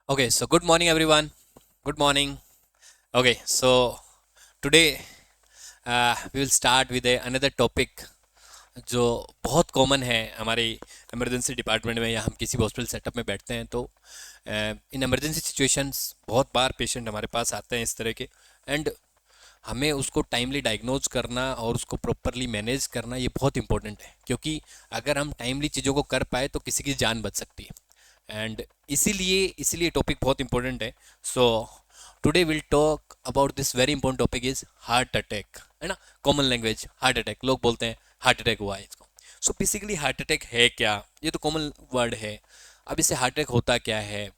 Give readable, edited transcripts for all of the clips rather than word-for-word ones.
Okay, so good morning, everyone. Good morning. Okay, so today we will start with another topic जो बहुत common है हमारे emergency department में या हम किसी भी हॉस्पिटल सेटअप में बैठते हैं तो इन इमरजेंसी सिचुएशंस बहुत बार पेशेंट हमारे पास आते हैं इस तरह के एंड हमें उसको टाइमली डायग्नोज करना और उसको प्रॉपरली मैनेज करना ये बहुत इंपॉर्टेंट है क्योंकि अगर हम टाइमली चीज़ों को कर पाए तो किसी की जान बच सकती है एंड इसीलिए टॉपिक बहुत इंपॉर्टेंट है so today will talk about this very important topic is heart attack है ना कॉमन लैंग्वेज हार्ट अटैक लोग बोलते हैं हार्ट अटैक हुआ है इसको सो बेसिकली हार्ट अटैक है क्या ये तो कॉमन वर्ड है अब इससे हार्ट अटैक होता क्या है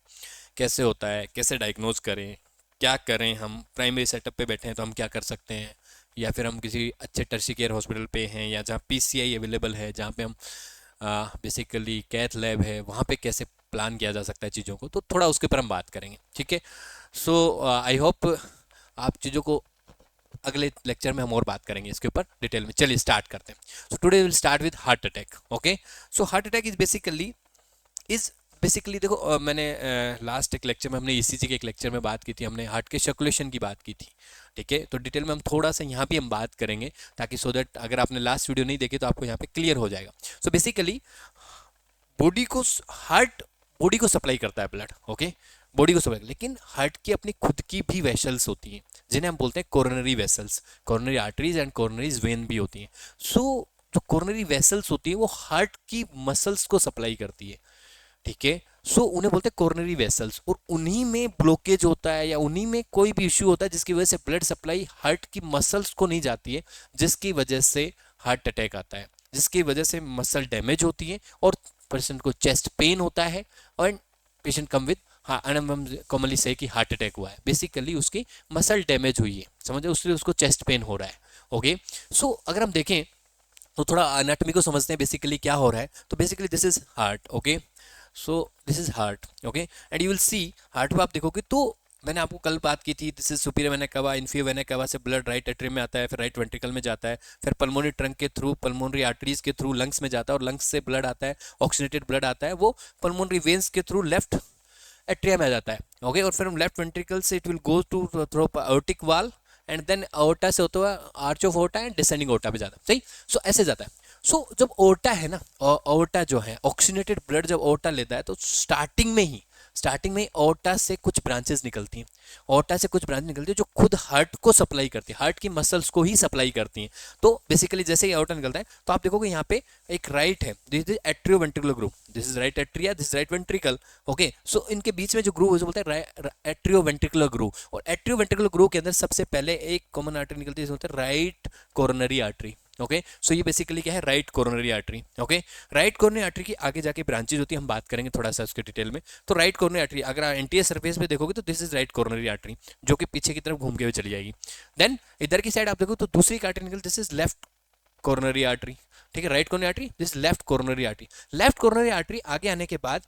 कैसे होता है कैसे डायग्नोज करें क्या करें हम प्राइमरी सेटअप पे बैठे हैं तो हम क्या कर सकते हैं या फिर हम किसी अच्छे टर्शी केयर हॉस्पिटल पे हैं या जहाँ पीसीआई अवेलेबल है जहाँ पे हम बेसिकली कैथ लैब है वहाँ पे कैसे प्लान किया जा सकता है चीज़ों को तो थोड़ा उसके ऊपर हम बात करेंगे ठीक है सो आई होप आप चीज़ों को अगले लेक्चर में हम और बात करेंगे इसके ऊपर डिटेल में चलिए स्टार्ट करते हैं so today will start with heart attack okay so heart attack is basically देखो मैंने लास्ट एक लेक्चर में हमने ईसीजी के एक लेक्चर में बात की थी हमने हार्ट के सर्कुलेशन की बात की थी ठीक है तो डिटेल में हम थोड़ा सा यहाँ भी हम बात करेंगे ताकि सो दैट अगर आपने लास्ट वीडियो नहीं देखी तो आपको यहाँ पे क्लियर हो जाएगा सो बेसिकली बॉडी को हार्ट बॉडी को सप्लाई करता है ब्लड ओके बॉडी को सप्लाई लेकिन हार्ट की अपनी खुद की भी वेसल्स होती हैं जिन्हें हम बोलते हैं coronary vessels coronary arteries and coronaries vein भी होती हैं सो जो कोरोनरी वेसल्स होती है वो हार्ट की मसल्स को सप्लाई करती है ठीक है सो उन्हें बोलते हैं कोरोनरी वेसल्स और उन्हीं में ब्लॉकेज होता है या उन्हीं में कोई भी इश्यू होता है जिसकी वजह से ब्लड सप्लाई हार्ट की मसल्स को नहीं जाती है जिसकी वजह से हार्ट अटैक आता है जिसकी वजह से मसल डैमेज होती है और पेशेंट को चेस्ट पेन होता है और पेशेंट कम विद हाँ हम कॉमनली से कि हार्ट अटैक हुआ है बेसिकली उसकी मसल डैमेज हुई है समझे उसलिए उसको चेस्ट पेन हो रहा है ओके सो अगर हम देखें तो थोड़ा एनाटॉमी को समझते हैं बेसिकली क्या हो रहा है तो basically this is heart okay so this is heart okay and you will C heart पे आप देखोगे तो मैंने आपको कल बात की थी दिस इज सुपीरियर वेना कवा इन्फीरियर वेना कवा से ब्लड राइट एट्रियम में आता है फिर राइट वेंट्रिकल में जाता है फिर पल्मोनरी ट्रंक के थ्रू पल्मोनरी आर्टरीज के थ्रू लंग्स में जाता है और लंग्स से ब्लड आता है ऑक्सीनेटेड ब्लड आता है वो पल्मोनरी वेन्स के थ्रू लेफ्ट एट्रियम में आ जाता है ओके और फिर हम लेफ्ट वेंट्रिकल से it will go to through aortic wall and then aorta से होता हुआ arch of aorta and descending aorta पे जाता है सही सो ऐसे जाता है सो जब aorta है ना aorta जो है ऑक्सीनेटेड ब्लड जब aorta लेता है तो स्टार्टिंग में ही aorta से कुछ ब्रांचेस निकलती हैं aorta से कुछ ब्रांच निकलती है जो खुद हार्ट को सप्लाई करती है हार्ट की मसल्स को ही सप्लाई करती हैं तो बेसिकली जैसे ही aorta निकलता है तो आप देखोगे यहाँ पे एक राइट है this is atrioventricular group this is right atria this right ventricle okay so इनके बीच में जो ग्रुव है बोलते हैं एट्रियोवेंट्रिकुलर ग्रुव और एट्रियोवेंट्रिकुलर ग्रुव के अंदर सबसे पहले एक कॉमन आर्टरी निकलती है बोलते हैं राइट कोरोनरी आर्टरी ओके सो ये बेसिकली क्या है right coronary artery okay right coronary artery की आगे जाके ब्रांचेज होती है हम बात करेंगे थोड़ा सा उसके डिटेल में तो राइट कोरोनरी आर्टरी अगर आप एंटीरियर सरफेस पे देखोगे तो this is right coronary artery जो कि पीछे की तरफ घूम के हुए चली जाएगी देन इधर की साइड आप देखो तो दूसरी आर्टरी निकल this is left coronary artery ठीक है right coronary artery this left coronary artery left coronary artery आगे आने के बाद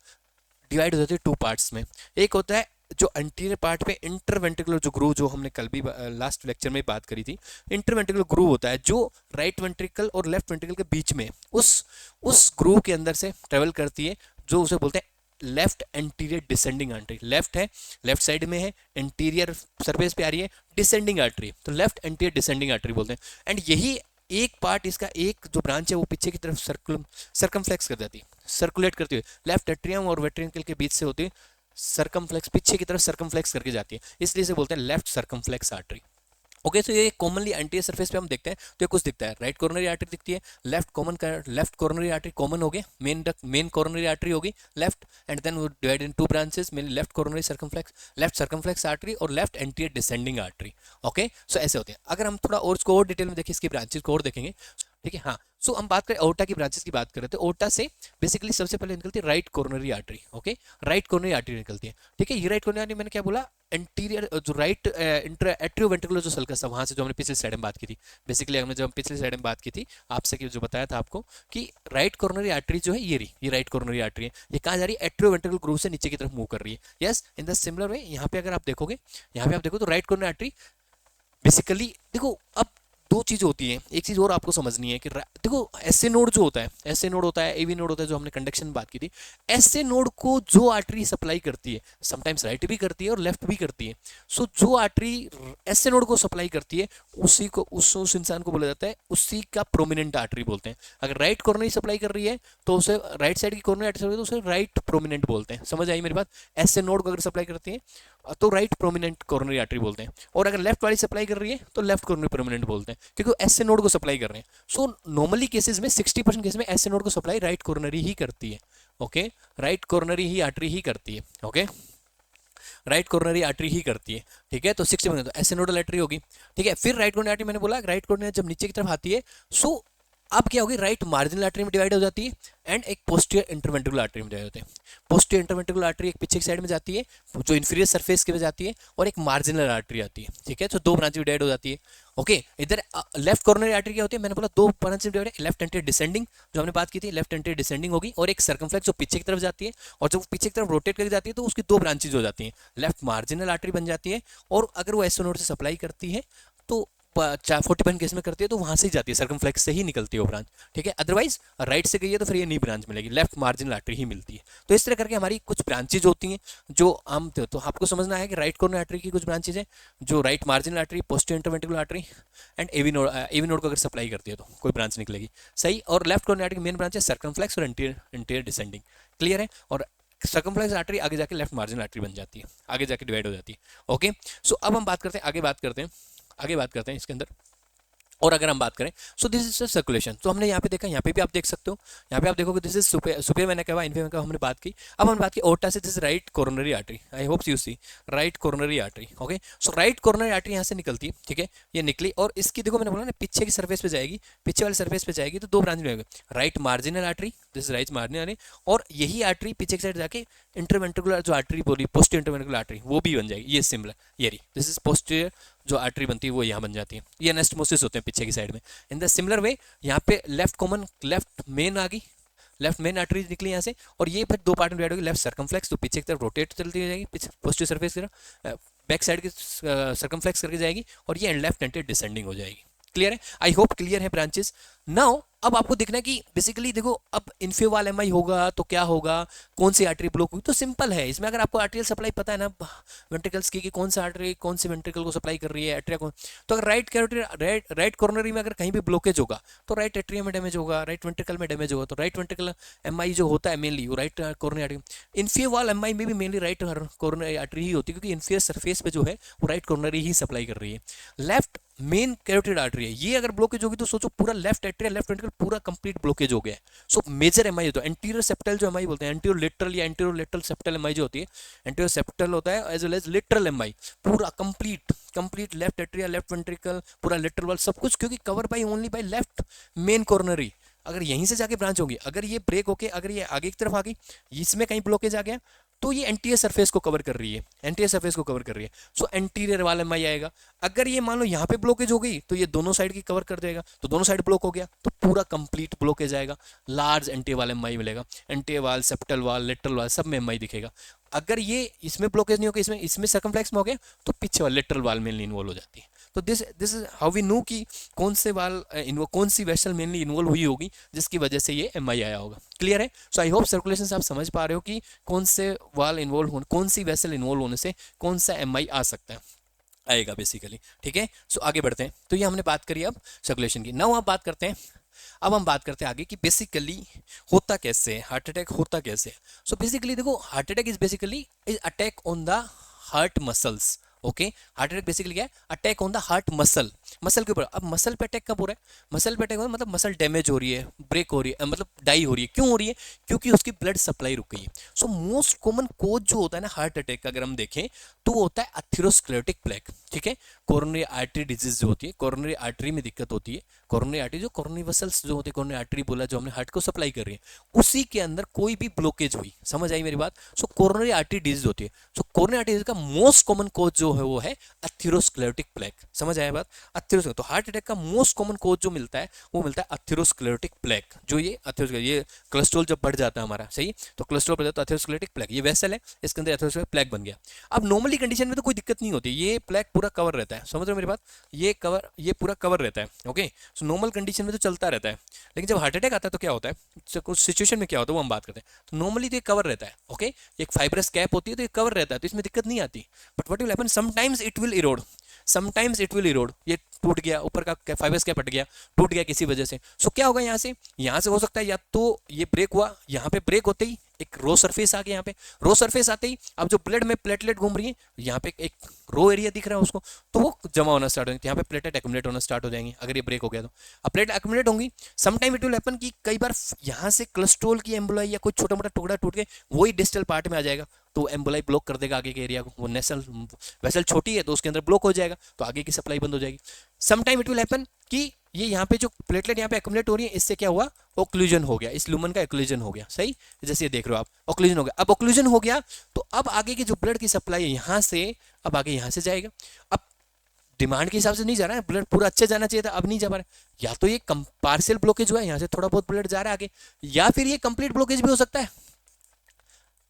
डिवाइड हो जाती है टू पार्ट्स में एक होता है जो अंटीरियर पार्ट पे इंटरवेंट्रिकुलर जो ग्रूव जो हमने कल भी लास्ट लेक्चर में बात करी थी इंटरवेंट्रिकुलर ग्रूव होता है जो राइट वेंट्रिकल और लेफ्ट वेंट्रिकल के बीच में उस ग्रूव के अंदर से ट्रेवल करती है जो उसे बोलते हैं left anterior descending artery left है लेफ्ट साइड में है इंटीरियर सरफेस पे आ रही है डिसेंडिंग आर्टरी तो लेफ्ट एंटीरियर डिसेंडिंग आर्टरी बोलते हैं एंड यही एक पार्ट इसका एक जो ब्रांच है वो पीछे की तरफ सर्कमफ्लेक्स कर जाती है सर्कुलेट करती हुई लेफ्ट एट्रियम और वेंट्रिकल के बीच से होती है सर्कमफ्लेक्स पीछे की तरफ सर्कमफ्लेक्स करके जाती है इसलिए इसे बोलते हैं लेफ्ट सर्कमफ्लेक्स आर्टरी ओके तो ये कॉमनली एंटीरियर सरफेस पे हम देखते हैं तो ये कुछ दिखता है राइट कोरोनरी आर्टरी दिखती है लेफ्ट कोरोनरी आर्टरी कॉमन हो गई मेन कोरोनरी आर्टरी होगी लेफ्ट एंड देन वो divide into branches mainly left coronary circumflex left circumflex artery और left anterior descending artery okay so ऐसे होते हैं अगर हम थोड़ा और इसको और डिटेल में देखें इसकी ब्रांचेस को और देखेंगे ठीक है हाँ सो हम बात करें ओटा की ब्रांचेस की बात करें तो ओटा से बेसिकली सबसे पहले निकलती है right coronary artery okay right coronary artery निकलती है ठीक है ये राइट कोरोनरी आर्टरी मैंने क्या बोला एंटीरियर जो राइट एट्रियोवेंट्रिकुलर जो सल्कस था वहां से जो हमने पिछले स्लाइड में बात की थी बेसिकली हमने जब पिछले स्लाइड में बात की थी आपसे कि जो बताया था आपको कि राइट कोरोनरी आर्टरी जो है ये राइट कोरोनरी आर्टरी है ये कहाँ जा रही है एट्रियोवेंट्रिकुलर ग्रूव से नीचे की तरफ मूव कर रही है yes in the similar way यहाँ पे अगर आप देखोगे यहाँ पे आप देखो तो राइट कोरोनरी आर्टरी बेसिकली देखो अब दो चीज़ होती है, एक चीज़ और आपको समझनी है कि देखो एसए नोड जो होता है, एसए नोड होता है, एवी नोड होता है, जो हमने कंडक्शन में बात की थी, एसए नोड को जो आर्टरी सप्लाई करती है, समटाइम्स राइट भी करती है और लेफ्ट भी करती है, सो जो आर्टरी एसए नोड को सप्लाई करती है उसी को उस इंसान को बोला जाता है, उसी का प्रोमिनेंट आर्टरी बोलते हैं। अगर राइट कॉर्नरी सप्लाई कर रही है तो उसे राइट साइड की कॉर्नरी आर्टरी तो उसे राइट प्रोमिनेंट बोलते हैं। समझ आई मेरी बात? एसए नोड को अगर सप्लाई करती है तो राइट प्रोमिनेंट कॉर्नरी आर्टरी बोलते हैं, और अगर लेफ्ट वाली सप्लाई कर रही है तो लेफ्ट कॉर्नरी प्रोमिनेंट बोलते हैं, क्योंकि एसए नोड को सप्लाई कर रहे हैं। सो नॉर्मली केसेस में 60% केस में एसए नोड को सप्लाई राइट कॉर्नरी ही करती है। ओके, राइट कॉर्नरी ही आर्टरी ही करती है। ओके, राइट कॉर्नरी आर्टरी ही करती है। ठीक है, तो 60% तो एसए नोडल आर्टरी होगी। ठीक है, फिर राइट कॉर्नरी आर्टरी, मैंने बोला राइट कॉर्नरी जब नीचे की तरफ आती है, सो अब क्या होगी, राइट मार्जिनल आर्टरी में डिवाइड हो जाती है एंड एक पोस्टीरियर इंटरवेंट्रिकुलर आर्टरी में डिवाइड होते हैं। पोस्टीरियर इंटरवेंट्रिकुलर आर्टरी एक पीछे की साइड में जाती है जो इंफीरियर सरफेस के में जाती है, और एक मार्जिनल आर्टरी आती है। ठीक है, तो दो ब्रांच में डिवाइड हो जाती है। ओके, इधर लेफ्ट कॉर्नरी आर्टरी क्या होती है, मैंने बोला दो ब्रांच में डिवाइड है, लेफ्ट एंटीरियर डिसेंडिंग जो हमने बात की थी, लेफ्ट एंटीरियर डिसेंडिंग होगी, और एक सर्कमफ्लेक्स जो पीछे की तरफ जाती है, और जब पीछे की तरफ रोटेट करके जाती है तो उसकी दो ब्रांचेज हो जाती हैं, लेफ्ट मार्जिनल आर्टरी बन जाती है, और अगर वो एसओ नोड से सप्लाई करती है तो 40% केस में करती है तो वहां से ही जाती है, सर्कमफ्लेक्स से ही निकलती है वो ब्रांच। ठीक है, अदरवाइज राइट से गई है तो फिर ये नई ब्रांच मिलेगी, लेफ्ट मार्जिनल आर्टरी ही मिलती है। तो इस तरह करके हमारी कुछ ब्रांचेज होती हैं जो आम, तो आपको समझना है कि राइट कॉर्नर आर्टरी की कुछ ब्रांचेज हैं जो right marginal artery, posterior interventricular artery and AV node को अगर सप्लाई करती है तो कोई ब्रांच निकलेगी। सही, और लेफ्ट कॉर्नर आर्टरी की मेन ब्रांच है सर्कमफ्लेक्स और एंटीरियर डिसेंडिंग। क्लियर है? और सर्कमफ्लेक्स आर्टरी आगे जाके लेफ्ट मार्जिनल आर्टरी बन जाती है, आगे जाके डिवाइड हो जाती है। ओके, सो अब हम बात करते हैं, आगे बात करते हैं इसके अंदर। और अगर हम बात करें, सो दिस इज सर्कुलेशन, तो हमने यहाँ पे देखा, यहाँ पे भी आप देख सकते हो, यहाँ पे आप देखोगे दिस इज सुपे मैंने कहा, इनफे मैंने कहा, हमने बात की। अब हमने बात की ओर्टा से, this is right coronary artery, I hope you see right coronary artery. Okay, so right coronary artery यहाँ से निकलती है। ठीक है, ये निकली, और इसकी देखो मैंने बोला ना पीछे की सर्फेस पे जाएगी, पीछे वाली सर्फेस पे जाएगी तो दो ब्रांच में right marginal artery, this is right marginal artery, और यही आर्टरी पीछे की साइड जाके इंटरवेंट्रिकुलर जो आर्टरी बोली, पोस्टीरियर इंटरवेंट्रिकुलर आर्टरी, वो भी बन जाएगी। ये सिमिलर, ये रही, दिस इज पोस्टीरियर जो आर्टरी बनती है वो यहाँ बन जाती है, ये एनास्टोमोसिस होते हैं पीछे की साइड में। इन द सिमिलर वे यहाँ पे लेफ्ट मेन आ गई, लेफ्ट मेन आर्टरी निकली यहाँ से, और ये फिर दो पार्ट में डिवाइड होगी, लेफ्ट सर्कमफ्लेक्स तो पीछे की तरफ रोटेट चलती जाएगी, पीछे पोस्टीरियर सरफेस की तरफ, बैक साइड की सर्कमफ्लेक्स करके जाएगी, और ये लेफ्ट एंटीरियर डिसेंडिंग हो जाएगी। क्लियर है? आई होप क्लियर है ब्रांचेस। नाउ अब आपको देखना है कि बेसिकली देखो, अब इन्फियो वाला एमआई होगा तो क्या होगा, कौन सी आर्टरी ब्लॉक हुई, तो सिंपल है इसमें, अगर आपको आर्टरियल सप्लाई पता है ना वेंट्रिकल्स की, कि कौन सा आर्टरी कौन सी वेंट्रिकल को सप्लाई कर रही है, एट्रिया कौन, तो अगर राइट कॉर्नरी में अगर कहीं भी ब्लॉकेज होगा तो राइट एट्रिया में डैमेज होगा, राइट वेंट्रिकल में डैमेज होगा, तो राइट वेंट्रिकल एमआई जो होता है मेनली वो राइट कॉर्नरी आर्टरी। इन्फियो वाल एमआई में भी मेनली राइट कॉर्नरी आर्टरी ही होती है, क्योंकि इन्फियर सरफेस पे जो है वो राइट कॉर्नरी ही सप्लाई कर रही है। लेफ्ट मेन कैरोटिड आर्टरी है, ये अगर ब्लॉकेज होगी तो सोचो पूरा लेफ्ट एट्रिया, लेफ्ट वेंट्रिकल पूरा कंप्लीट ब्लॉकेज हो गया है। सो मेजर एमआई होता है, एंटीरियर सेप्टल जो एमआई बोलते हैं, एंटीरियर लेटरल या एंटीरियर लेटरल सेप्टल एमआई जो होती है, एंटीरियर सेप्टल होता है as well as lateral MI, पूरा complete left atria, left ventricle, पूरा लेटरल वाल सब कुछ, क्योंकि cover by only by left main coronary. अगर यहीं से जाके ब्रांच होगी, अगर ये ब्रेक होके अगर ये आगे की तरफ आ गई, इसमें कहीं ब्लॉकेज आ गया, तो ये एंटीरियर सरफेस को कवर कर रही है, एंटीरियर सरफेस को कवर कर रही है, सो एंटीरियर वाला एमआई आएगा। अगर ये मान लो यहाँ पे ब्लॉकेज हो गई तो ये दोनों साइड की कवर कर देगा, तो दोनों साइड ब्लॉक हो गया तो पूरा कंप्लीट ब्लॉकेज आएगा, लार्ज एंटीरियर वाला एमआई मिलेगा, एंटीरियर वाल, सेप्टल वाल, लेटरल वाल सब में एमआई दिखेगा। अगर ये इसमें ब्लॉकेज नहीं होगा, इसमें सर्कमफ्लेक्स में हो गया, तो पीछे वाला लेटरल वाल मेनली इन्वॉल्व हो जाती है। तो this is how we know कि कौन से वाल कौन सी वेसल मेनली इन्वॉल्व हुई होगी जिसकी वजह से ये एमआई आया होगा। क्लियर है? सो आई होप सर्कुलेशन से आप समझ पा रहे हो कि कौन से वाल इन्वॉल्व होने, कौन सी वेसल इन्वॉल्व होने से कौन सा एमआई आ सकता है, आएगा बेसिकली। ठीक है, सो आगे बढ़ते हैं। तो ये हमने बात करी अब सर्कुलेशन की। नाउ आप बात करते हैं, अब हम बात करते हैं आगे कि बेसिकली होता कैसे है, हार्ट अटैक होता कैसे है। सो बेसिकली देखो, heart attack is basically is attack on the heart muscles. Okay, heart attack basically क्या है, attack on the heart muscle के ऊपर। अब मसल पे अटैक कब हो रहा है, मसल पे अटैक हो रहा है मतलब मसल डैमेज हो रही है, ब्रेक हो रही है, मतलब डाई हो रही है। क्यों हो रही है? क्योंकि उसकी ब्लड सप्लाई रुक गई है। सो मोस्ट कॉमन कोज जो होता है ना हार्ट अटैक का, अगर हम देखें तो वो होता है अथेरोस्क्लेरोटिक प्लेक। ठीक है, कोरोनरी आर्टरी डिजीज जो होती है, कोरोनरी आर्टरी में दिक्कत होती है, कोरोनरी आर्टरी जो कोरोनरी वेसल्स जो होते हैं, कोरोनरी आर्टरी बोला जो हमने हार्ट को सप्लाई कर रही है, उसी के अंदर कोई भी ब्लॉकेज हुई, समझ आई मेरी बात, सो कोरोनरी आर्टरी डिजीज होती है। सो कोरोनरी आर्टरी डिजीज का मोस्ट कॉमन कॉज जो है वो है एथेरोस्क्लेरोटिक प्लेक, समझ आया बात, एथेरोस्क्लेरोटिक। तो हार्ट अटैक का मोस्ट कॉमन कॉज जो मिलता है वो मिलता है एथेरोस्क्लेरोटिक प्लेक, जो ये ये कोलेस्ट्रॉल जब बढ़ जाता है हमारा, सही, तो कोलेस्ट्रॉल बढ़ जाता है तो एथेरोस्क्लेरोटिक प्लेक, ये वेसल है, इसके अंदर एथेरोस्क्लेरोटिक प्लेक बन गया। अब नॉर्मली कंडीशन में तो कोई दिक्कत नहीं होती, ये प्लेक पूरा कवर रहता है, समझ रहे हो मेरी बात, ये पूरा कवर रहता है, ओके। सो नॉर्मल कंडीशन में तो चलता रहता है, लेकिन जब हार्ट अटैक आता है तो क्या होता है, कुछ सिचुएशन में क्या होता है वो हम बात करते हैं। तो नॉर्मली तो ये कवर रहता है, ओके, एक फाइब्रस कैप होती है तो ये कवर रहता है, तो इसमें दिक्कत नहीं आती। But what will happen, sometimes it will Erode, sometimes it will Erode, ये टूट गया, ऊपर का फाइबर्स कैप हट गया, टूट गया किसी वजह से। सो क्या होगा, यहाँ से हो सकता है या तो ये ब्रेक हुआ, यहाँ पे ब्रेक होते ही एक रो सरफेस आ गया, यहाँ पे रो सरफेस आते ही अब जो ब्लड में प्लेटलेट घूम रही है, यहाँ पे एक रो एरिया दिख रहा है उसको, तो वो जमा होना स्टार्ट हो जाएंगे, यहाँ पे प्लेटलेट एक्यूमुलेट होना स्टार्ट हो जाएंगे अगर ये ब्रेक हो गया तो। अब प्लेट एक्यूमुलेट होंगी, समटाइम इट विल हैपन कि कई बार यहाँ से कोलेस्ट्रॉल की एम्बुलाई या कोई छोटा मोटा टुकड़ा टूट के वही डिस्टल पार्ट में आ जाएगा, तो एम्बुलाई ब्लॉक कर देगा आगे के एरिया को, वो नेसल वेसल छोटी है तो उसके अंदर ब्लॉक हो जाएगा, तो आगे की सप्लाई बंद हो जाएगी। समटाइम इट विल हैपन कि ये यहाँ पे जो प्लेटलेट यहाँ पे एक्यूमुलेट हो रही है, इससे क्या हुआ, ओक्लूजन हो गया, इस लुमन का ओक्लूजन हो गया, सही, जैसे ये देख रहे हो आप, ओक्लूजन हो गया। अब ओक्लूजन हो गया तो अब आगे की जो ब्लड की सप्लाई है यहाँ से, अब आगे यहाँ से जाएगा। अब डिमांड के हिसाब से नहीं जा रहा है ब्लड, पूरा अच्छे जाना चाहिए था, अब नहीं जा पा रहा है, या तो ये पार्शियल ब्लॉकेज हुआ है, यहाँ से थोड़ा बहुत ब्लड जा रहा है आगे, या फिर ये कंप्लीट ब्लॉकेज भी हो सकता है,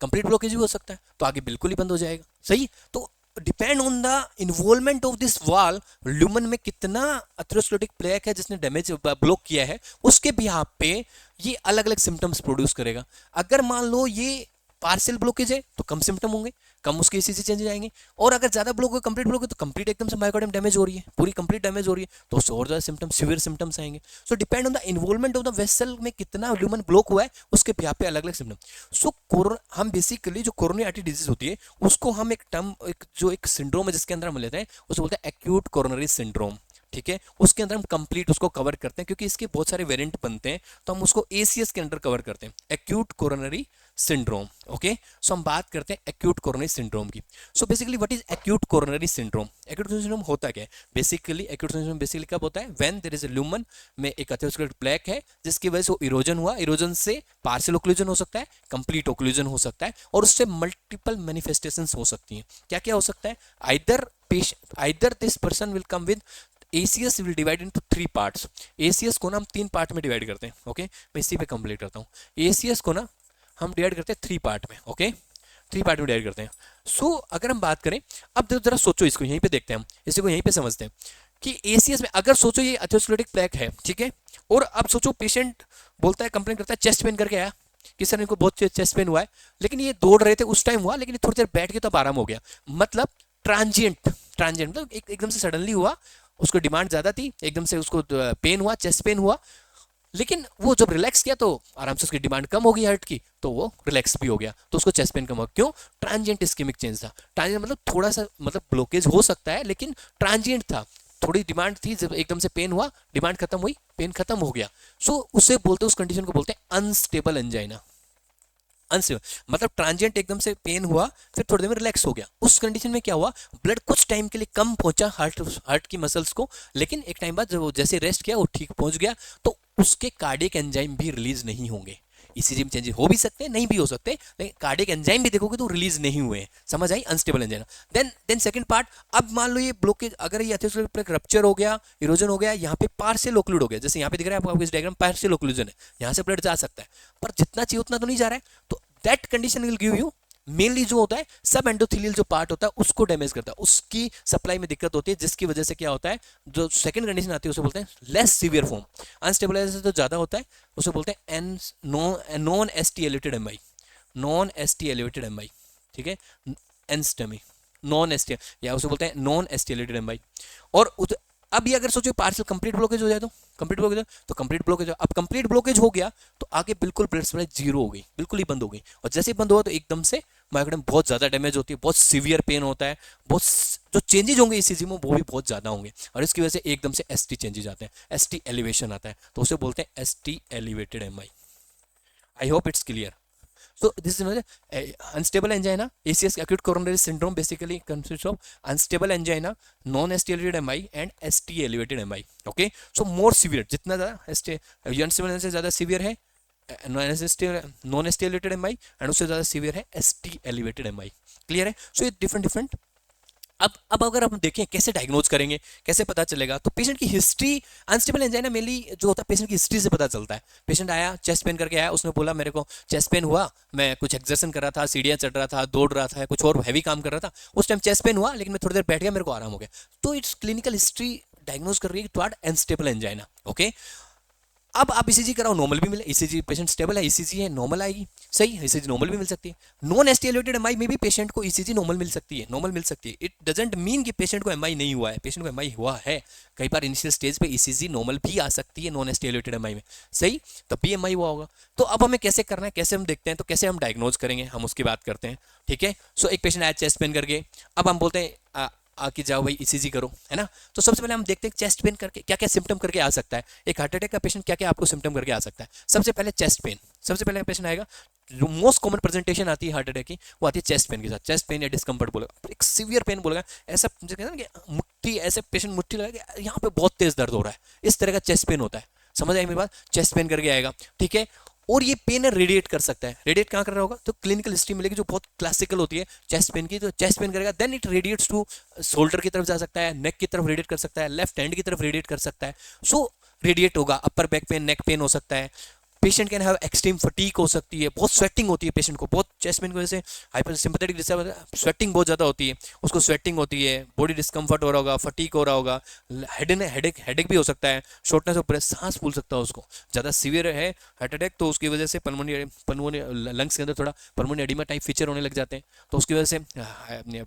कंप्लीट ब्लॉकेज भी हो सकता है, तो आगे बिल्कुल ही बंद हो जाएगा, सही। तो depend on the involvement of this wall, lumen में कितना एथेरोस्क्लेरोटिक प्लेक है जिसने डैमेज ब्लॉक किया है, उसके बिहाफ पे ये अलग अलग सिम्टम्स प्रोड्यूस करेगा। अगर मान लो ये पार्शियल ब्लॉकेज है तो कम सिम्टम होंगे, कम उसके ईसीजी चेंजेस आएंगे, और अगर ज्यादा ब्लॉक हो, कंप्लीट ब्लॉक है, तो कंप्लीट एकदम से मायोकार्डियम डैमेज हो रही है, पूरी कंप्लीट डैमेज हो रही है, तो उससे और ज्यादा सिम्टम, सीवियर सिम्टम्स आएंगे। सो depend on the involvement of the vessel में कितना ल्यूमन ब्लॉक हुआ है, उसके बिहाफ पे अलग अलग सिम्टम। सो हम बेसिकली जो कोरोनरी आर्टरी डिजीज होती है उसको हम एक टर्म, एक सिंड्रोम है जिसके अंदर हम लेते हैं, उसको बोलते हैं एक्यूट कोरोनरी सिंड्रोम, ठीक है। उसके अंदर हम कंप्लीट उसको कवर करते हैं, क्योंकि इसके बहुत सारे वेरिएंट बनते हैं, तो हम उसको एसीएस के अंदर कवर करते हैं, acute coronary syndrome, okay. So हम बात करते हैं एक्यूट कोरोनरी सिंड्रोम की। So basically what is acute coronary syndrome, acute coronary syndrome होता क्या है, बेसिकली एक्यूट सिंड्रोम बेसिकली कब होता है, when there is a lumen में एक एथेरोस्क्लेरोटिक प्लेक है जिसकी वजह से इरोजन हुआ, इरोजन से पार्शियल ओक्लूजन हो सकता है, कंप्लीट ओक्लूजन हो सकता है, और उससे मल्टीपल मैनिफेस्टेशंस हो सकती हैं। क्या क्या हो सकता है, either this person will come with ACS will divide into 3 parts। ACS को ना हम 3 पार्ट में डिवाइड करते हैं, ओके। मैं इसी पे कंप्लीट करता हूँ। ACS को ना हम डिवाइड करते हैं 3 पार्ट में, ओके, 3 पार्ट में डिवाइड करते हैं। सो अगर हम बात करें, अब जरा सोचो, इसको यहीं पे देखते हैं हम, इसी को यहीं पे समझते हैं कि ACS में अगर सोचो ये एथेरोस्क्लेरोटिक प्लेक है, ठीक है, और अब सोचो पेशेंट बोलता है, कंप्लेन करता है, चेस्ट पेन करके आया कि सर इनको बहुत चेस्ट पेन हुआ है, लेकिन ये दौड़ रहे थे उस टाइम हुआ, लेकिन थोड़ी देर बैठ के तो अब आराम हो गया, मतलब ट्रांजिएंट मतलब एकदम से सडनली हुआ, उसको डिमांड ज्यादा थी, एकदम से उसको पेन हुआ, चेस्ट पेन हुआ, लेकिन वो जब रिलैक्स किया तो आराम से उसकी डिमांड कम हो गई हार्ट की, तो वो रिलैक्स भी हो गया, तो उसको चेस्ट पेन कम हो गया। क्यों, ट्रांजिएंट इस्केमिक चेंज था। ट्रांजिएंट मतलब थोड़ा सा, मतलब ब्लॉकेज हो सकता है लेकिन ट्रांजिएंट था, थोड़ी डिमांड थी, जब एकदम से पेन हुआ, डिमांड खत्म हुई, पेन खत्म हो गया। सो उसे बोलते, उस कंडीशन को बोलते हैं अनस्टेबल एंजाइना। अनस्टेबल मतलब ट्रांजिएंट एकदम से पेन हुआ, फिर थोड़ी देर में रिलैक्स हो गया, उस कंडीशन में क्या हुआ, ब्लड कुछ टाइम के लिए कम पहुंचा हार्ट की मसल्स को, लेकिन एक टाइम बाद जब वो जैसे रेस्ट किया वो ठीक पहुंच गया, तो उसके कार्डियक एंजाइम भी रिलीज नहीं होंगे। ईसीजी में चेंजेस हो भी सकते हैं, नहीं भी हो सकते, लेकिन कार्डियक एंजाइम भी देखोगे तो रिलीज नहीं हुए हैं, समझ आई, unstable angina. Then second part, अब मान लो ये ब्लॉकेज, अगर ये एथेरोस्क्लेरोटिक प्लेक रप्चर हो गया, इरोजन हो गया, यहाँ पे पार्शियल ओक्लूड हो गया, जैसे यहाँ पे दिख रहा है आपको इस डायग्राम, पार्शियल ओक्लूजन है, यहाँ से ब्लड जा सकता है, पर जितना चाहिए उतना तो नहीं जा रहा है, तो that condition will give you, mainly जो होता है सब एंडोथेलियल जो पार्ट होता है उसको डैमेज करता है, उसकी सप्लाई में दिक्कत होती है, जिसकी वजह से क्या होता है, जो सेकंड कंडीशन आती है उसे बोलते हैं लेस सीवियर फॉर्म। अनस्टेबलाइजेशन तो ज्यादा होता है, उसे बोलते हैं non ST elevated MI, non ST elevated MI, ठीक है, एनस्टेमी, नॉन एसटी, या उसे बोलते हैं नॉन एसटी एलिवेटेड एमआई। और अब ये अगर सोचो पार्शियल कंप्लीट ब्लॉकेज हो जाए, तो कंप्लीट ब्लॉकेज, तो कंप्लीट ब्लॉकेज, अब कंप्लीट ब्लॉकेज हो गया तो आगे बिल्कुल ब्लड सप्लाई जीरो हो गई, बिल्कुल ही बंद हो गई, और जैसे ही बंद हुआ तो एकदम से मायोकार्डियम बहुत ज्यादा डैमेज होती है, बहुत सीवियर पेन होता है, बहुत जो चेंजेज होंगे ईसीजी में वो भी बहुत ज्यादा होंगे, और इसकी वजह से एकदम से एसटी चेंजेज आते हैं, एसटी एलिवेशन आता है, तो उसे बोलते हैं ST elevated MI. I hope it's clear. So this is unstable angina, ACS, acute coronary syndrome, basically consists of unstable angina, non-ST elevated MI and ST elevated MI. Okay, so more severe, जितना ज़्यादा ST unstable से ज़्यादा severe है non S T elevated M I, and उससे ज़्यादा severe है S T elevated M I. Clear है? So ये डिफरेंट डिफरेंट. अब अगर हम देखें कैसे डायग्नोज करेंगे, कैसे पता चलेगा, तो पेशेंट की हिस्ट्री, अनस्टेबल एंजाइना मेनली जो होता है पेशेंट की हिस्ट्री से पता चलता है. पेशेंट आया, चेस्ट पेन करके आया, उसने बोला मेरे को चेस्ट पेन हुआ, मैं कुछ एक्सरसाइज कर रहा था, सीढ़ियाँ चढ़ रहा था, दौड़ रहा था, कुछ और हैवी काम कर रहा था, उस टाइम चेस्ट पेन हुआ, लेकिन मैं थोड़ी देर बैठ गया, मेरे को आराम हो गया. तो इट्स क्लिनिकल हिस्ट्री डायग्नोज कर रही है टुवर्ड अनस्टेबल एंजाइना. ओके, अब आप ईसीजी कराओ, नॉर्मल भी मिले, ईसीजी पेशेंट स्टेबल है, ईसीजी है नॉर्मल आएगी. सही, ईसीजी नॉर्मल भी मिल सकती है. नॉन एसटी एलिवेटेड एमआई में भी पेशेंट को ईसीजी नॉर्मल मिल सकती है, नॉर्मल मिल सकती है. इट डजंट मीन कि पेशेंट को एमआई नहीं हुआ है, पेशेंट को एमआई हुआ है. कई बार इनिशियल स्टेज पे ईसीजी नॉर्मल भी आ सकती है नॉन एसटी एलिवेटेड एमआई में. सही, तब भी एमआई हुआ होगा. तो अब हमें कैसे करना है, कैसे हम देखते हैं, तो कैसे हम डायग्नोज करेंगे, हम उसकी बात करते हैं. ठीक है, सो एक पेशेंट आया चेस्ट पेन करके, अब हम बोलते हैं आके जाओ भाई ईसीजी करो, है ना. तो सबसे पहले हम देखते हैं चेस्ट पेन करके क्या क्या सिम्टम करके आ सकता है. एक हार्ट अटैक का पेशेंट क्या क्या आपको सिम्टम करके आ सकता है. सबसे पहले चेस्ट पेन, सबसे पहले पेशेंट आएगा, जो मोस्ट कॉमन प्रेजेंटेशन आती है हार्ट अटैक की, वो आती है चेस्ट पेन के साथ. चेस्ट पेन या डिस्कम्फर्ट बोलेगा, एक सीवियर पेन बोलेगा, ऐसा कहते हैं ना कि मुट्ठी, ऐसे पेशेंट मुट्ठी लगा कि यहाँ पे बहुत तेज दर्द हो रहा है, इस तरह का चेस्ट पेन होता है. समझ आई मेरी बात? चेस्ट पेन करके आएगा. ठीक है, और ये पेन रेडिएट कर सकता है. रेडिएट कहाँ कर रहा होगा, तो क्लिनिकल हिस्ट्री मिलेगी जो बहुत क्लासिकल होती है चेस्ट पेन की. तो चेस्ट पेन करेगा, then it radiates to shoulder की तरफ जा सकता है, नेक की तरफ रेडिएट कर सकता है, लेफ्ट हैंड की तरफ रेडिएट कर सकता है. सो रेडिएट होगा, upper back pain, neck pain हो सकता है. Patient can have extreme fatigue हो सकती है, बहुत स्वेटिंग होती है पेशेंट को, बहुत चेस्ट पेन की वजह से हाइपर सिंपैथेटिक डिसऑर्डर, स्वेटिंग बहुत ज़्यादा होती है, उसको स्वेटिंग होती है, बॉडी डिस्कम्फर्ट हो रहा होगा, फटीक हो रहा होगा, हेडेक भी हो सकता है, शॉर्टनेस ऑफ ब्रेथ, सांस फूल सकता है उसको. ज़्यादा सीवियर है हार्ट अटैक तो उसकी वजह से पल्मोनी लंग्स के अंदर थोड़ा पल्मोनी एडिमा टाइप फीचर होने लग जाते हैं, तो उसकी वजह से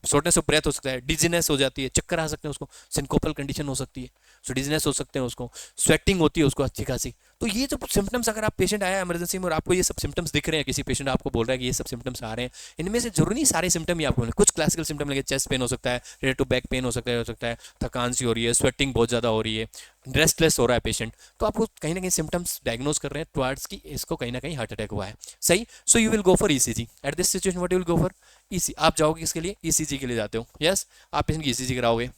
शॉर्टनेस ऑफ ब्रेथ हो सकता है, डिजीनेस हो जाती है, चक्कर आ सकते हैं उसको, सिंकोपल कंडीशन हो सकती है, सो डिजीनेस हो सकते हैं उसको, स्वेटिंग होती है उसको अच्छी खासी. तो ये जो सिम्टम्स, अगर आप पेशेंट आया इमरजेंसी में और आपको ये सब सिम्टम्स दिख रहे हैं, किसी पेशेंट आपको बोल रहा है कि ये सब सिम्टम्स आ रहे हैं, इनमें से जरूरी नहीं सारे सिम्टम ही आपको मिले. कुछ क्लासिकल सिम्टम लगे, चेस्ट पेन हो सकता है, रिलेटेड टू बैक पेन हो सकता है, थकान सी हो रही है, स्वेटिंग बहुत ज़्यादा हो रही है, रेस्टलेस हो रहा है पेशेंट, तो आपको कहीं ना कहीं सिम्टम्स डायग्नोज कर रहे हैं टुवर्ड्स की इसको कहीं ना कहीं हार्ट अटैक हुआ है. सही, so you will go for ECG. At this situation what you will go for EC. आप जाओगे किसके लिए, ईसीजी के लिए जाते हो. यस, आप पेशेंट की ईसीजी कराओगे.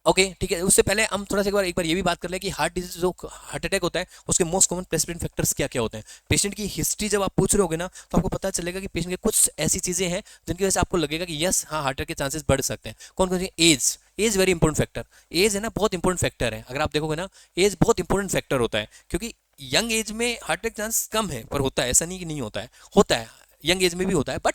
ओके, ठीक है. उससे पहले हम थोड़ा सा एक बार ये भी बात कर लें कि हार्ट डिजीज जो हार्ट अटैक होता है उसके मोस्ट कॉमन प्रेसिपिटेंट फैक्टर्स क्या क्या होते हैं. पेशेंट की हिस्ट्री जब आप पूछ रहे होगे ना, तो आपको पता चलेगा कि पेशेंट के कुछ ऐसी चीज़ें हैं जिनकी वजह से आपको लगेगा कि यस हाँ हार्ट अटैक के चांसेस बढ़ सकते हैं. कौन कौन सी? Age very important factor. Age है ना, बहुत इंपॉर्टेंट फैक्टर है. अगर आप देखोगे ना, एज बहुत इंपॉर्टेंट फैक्टर होता है, क्योंकि यंग एज में हार्ट अटैक चांस कम है, पर होता है, ऐसा नहीं कि नहीं होता है, यंग एज में भी होता है, but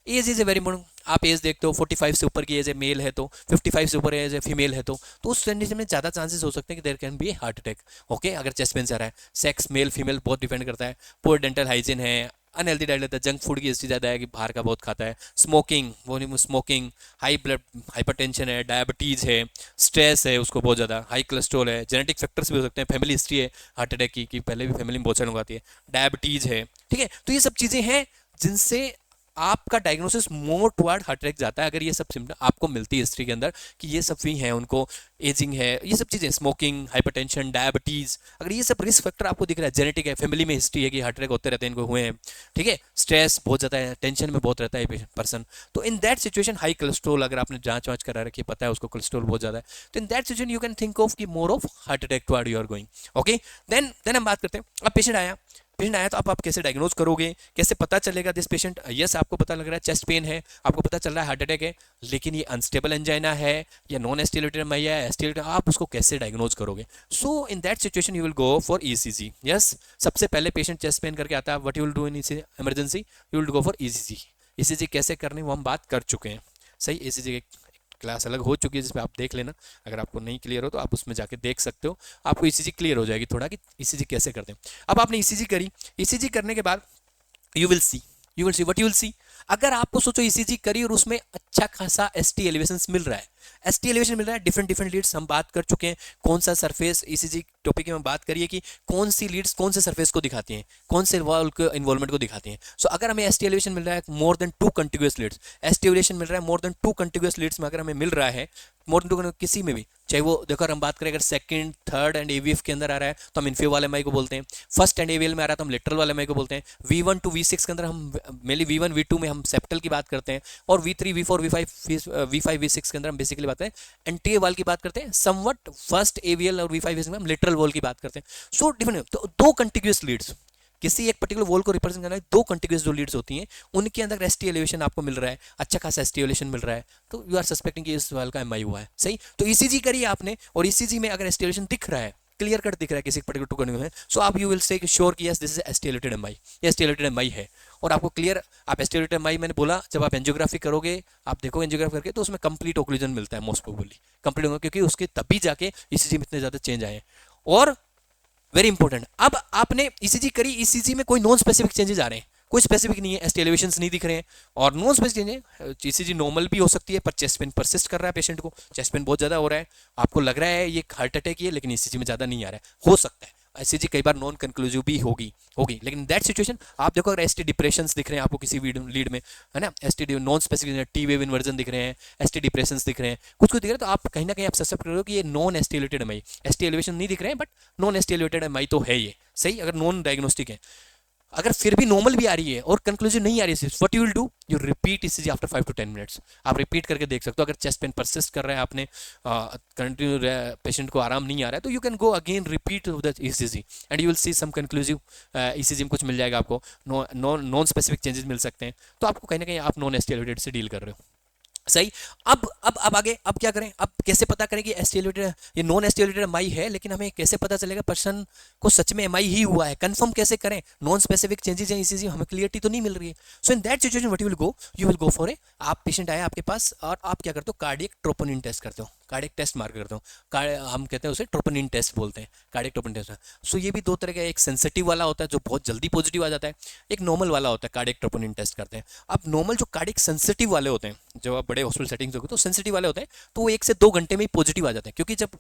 age is a very important. आप एज देखते हो 45 से ऊपर की एज है मेल है, तो 55 से ऊपर एज है फीमेल है, तो उस कंडीशन में ज़्यादा चांसेस हो सकते हैं कि there can be heart attack. Okay, अगर चेस्ट पेन से आ रहा है. सेक्स मेल फीमेल बहुत डिपेंड करता है. पुअर डेंटल हाइजीन है, अनहेल्दी डाइट लेता है, जंक फूड की हिस्ट्री ज़्यादा है कि बाहर का बहुत खाता है, स्मोकिंग, हाई ब्लड हाइपरटेंशन है, डायबिटीज़ है, स्ट्रेस है उसको बहुत ज़्यादा, हाई कोलेस्ट्रॉल है, जेनेटिक फैक्टर्स भी हो सकते हैं, फैमिली हिस्ट्री है हार्ट अटैक की कि पहले भी फैमिली में बहुत सारे लोग आती है, डायबिटीज़ है. ठीक है, तो ये सब चीज़ें हैं जिनसे आपका डायग्नोसिस मोर टुवर्ड हार्ट अटैक जाता है. अगर ये सब सिम्टम आपको मिलती है हिस्ट्री के अंदर कि ये सब भी हैं, उनको एजिंग है, ये सब चीज़ें, स्मोकिंग, हाइपरटेंशन, डायबिटीज़, अगर ये सब रिस्क फैक्टर आपको दिख रहा है, जेनेटिक है, फैमिली में हिस्ट्री है कि हार्ट अटैक होते रहते हैं, इनको हुए हैं. ठीक है, स्ट्रेस बहुत ज़्यादा है, टेंशन में बहुत रहता है पर्सन, तो in that situation, high cholesterol, अगर आपने जांच वाँच करा रखी है, पता है उसको कोलेस्ट्रॉल बहुत ज़्यादा है, तो in that situation you can think of कि more of heart attack toward you are going. Okay, then हम बात करते हैं. अब पेशेंट आया तो आप कैसे डायग्नोज करोगे, कैसे पता चलेगा दिस पेशेंट, यस आपको पता लग रहा है चेस्ट पेन है, आपको पता चल रहा है हार्ट अटैक है, लेकिन ये अनस्टेबल एंजाइना है या नॉन एस्टिलेटेड एमआई है, एस्टिलेटेड, आप उसको कैसे डायग्नोज करोगे. So in that situation you will go for ECG. Yes, सबसे पहले पेशेंट चेस्ट पेन करके आता है, what you will do in emergency, you will go for ECG. ECG कैसे करनी वो हम बात कर चुके हैं. सही, ईसीजी क्लास अलग हो चुकी है जिसपे आप देख लेना, अगर आपको नहीं क्लियर हो तो आप उसमें जाके देख सकते हो, आपको ईसीजी क्लियर हो जाएगी थोड़ा कि ईसीजी कैसे करते हैं. अब आपने ईसीजी करी, ईसीजी करने के बाद you will see what you will सी. अगर आपको सोचो ईसीजी करी और उसमें अच्छा खासा एसटी एलिवेशन मिल रहा है, एसटी एलिवेशन मिल रहा है, डिफरेंट लीड्स हम बात कर चुके हैं, कौन सा सरफेस ईसीजी टॉपिक में बात करिए कि कौन सी लीड्स कौन से सरफेस को दिखाती हैं, कौन से वॉल को इन्वॉल्वमेंट को दिखाती हैं। सो अगर हमें एसटी एलिवेशन मिल रहा है more than 2 continuous leads, ST elevation मिल रहा है मोर देन 2 कंटिन्यूअस लीड्स में अगर हमें मिल रहा है मोर देन 2 किसी में भी, चाहे वो देखो अगर हम बात करें अगर सेकंड थर्ड एंड एवीएफ के अंदर आ रहा है तो हम इनफेव वाले एमआई को बोलते हैं, फर्स्ट एंड एवीएल में आ रहा है तो हम लेटरल वाले एमआई को बोलते हैं, V1 टू V6 के अंदर हम मेनली V1 V2 में हम सेप्टल की बात करते हैं, और V3 V4 V5 V6 के अंदर हम बेसिकली बात करें एंटीरियर वाल की बात करते हैं, समवट फर्स्ट एवीएल और V5 V6 में हम लेटरल वॉल की बात करते हैं। सो डिफरेंट, तो 2 कंटिन्यूअस लीड्स किसी एक पर्टिकुलर वॉल को रिप्रेजेंट करना है, 2 कंटिन्यूअस जो लीड्स होती हैं उनके अंदर एसटी एलिवेशन आपको मिल रहा है, अच्छा खासा एसटी एलिवेशन मिल रहा है, तो यू आर सस्पेक्टिंग कि इस वाल का एमआई हुआ है। सही, तो ईसीजी करिए आपने और ईसीजी में अगर एसटी एलिवेशन दिख रहा है, क्लियर कट दिख रहा है किसी पर्टिकुलर टू कंटिन्यूअस में, सो आप यू विल से श्योर कि yes this is ST elevated MI, ये एसटी एलिवेटेड एमआई है। और आपको क्लियर, आप एसटी एलिवेटेड एमआई मैंने बोला जब आप एंजियोग्राफी करोगे, आप देखो एंजियोग्राफी करके तो उसमें कंप्लीट ओक्लूजन मिलता है मोस्ट प्रोबेबली, कंप्लीट होगा क्योंकि उसके तभी जाके ईसीजी में इतने ज्यादा चेंज आए। और वेरी इंपॉर्टेंट, अब आपने ईसीजी करी, ईसीजी में कोई नॉन स्पेसिफिक चेंजेस आ रहे हैं, कोई स्पेसिफिक नहीं है, एसटी एलिवेशंस नहीं दिख रहे हैं और non specific change. ECG normal भी हो सकती है पर चेस्ट पेन परसिस्ट कर रहा है पेशेंट को, चेस्ट पेन बहुत ज्यादा हो रहा है, आपको लग रहा है ये हार्ट अटैक ही है लेकिन ईसीजी में ज्यादा नहीं आ रहा है, हो सकता है ईसीजी कई बार नॉन कंक्लूसिव भी होगी, लेकिन दैट सिचुएशन आप देखो अगर एसटी डिप्रेशंस दिख रहे हैं आपको किसी लीड में, है ना, ST non specific T wave inversion दिख रहे हैं, एसटी डिप्रेशंस दिख रहे हैं, कुछ दिख रहे हैं, तो आप कहीं ना कहीं आप सस्पेक्ट करो कि ये non ST elevated MI, ST elevation नहीं दिख रहे हैं but non ST elevated MI तो है ये। सही, अगर नॉन डायग्नोस्टिक है, अगर फिर भी नॉर्मल भी आ रही है और कंक्लूजन नहीं आ रही है, what you will do, you repeat ECG after 5 to 10 minutes, आप रिपीट करके देख सकते हो। अगर चेस्ट पेन परसिस्ट कर रहा है, आपने कंटिन्यू पेशेंट को आराम नहीं आ रहा है, तो you can go again repeat the ECG and you will see some conclusive ECG में कुछ मिल जाएगा आपको, नॉन स्पेसिफिक चेंजेस मिल सकते हैं, तो आपको कहीं ना कहीं आप नॉन एसटी एलिवेटेड से डील कर रहे हो। सही, अब आगे अब क्या करें, अब कैसे पता करें कि एसटी एलिवेटेड ये नॉन एसटी एलिवेटेड एमआई है, लेकिन हमें कैसे पता चलेगा पर्सन को सच में एमआई ही हुआ है, कंफर्म कैसे करें, नॉन स्पेसिफिक चेंजेस हैं ईसीजी हमें क्लियरिटी तो नहीं मिल रही है। So in that situation what you will go for a, आप पेशेंट आए आपके पास और आप क्या करते हो, कार्डियक ट्रोपोनिन टेस्ट करते हो, कार्डियक टेस्ट मार्क करते हो, हम कहते हैं उसे ट्रोपोनिन टेस्ट बोलते हैं, कार्डियक ट्रोपोनिन टेस्ट। सो ये भी 2 तरह का, एक सेंसिटिव वाला होता है जो बहुत जल्दी पॉजिटिव आ जाता है, एक नॉर्मल वाला होता है, कार्डियक ट्रोपोनिन टेस्ट करते हैं। अब नॉर्मल जो कार्डियक सेंसिटिव वाले होते हैं, जब आप बड़े हॉस्पिटल सेटिंग्स होते तो सेंसिटिव वाले होते हैं, तो वो 1 से 2 घंटे में ही पॉजिटिव आ जाते हैं, क्योंकि जब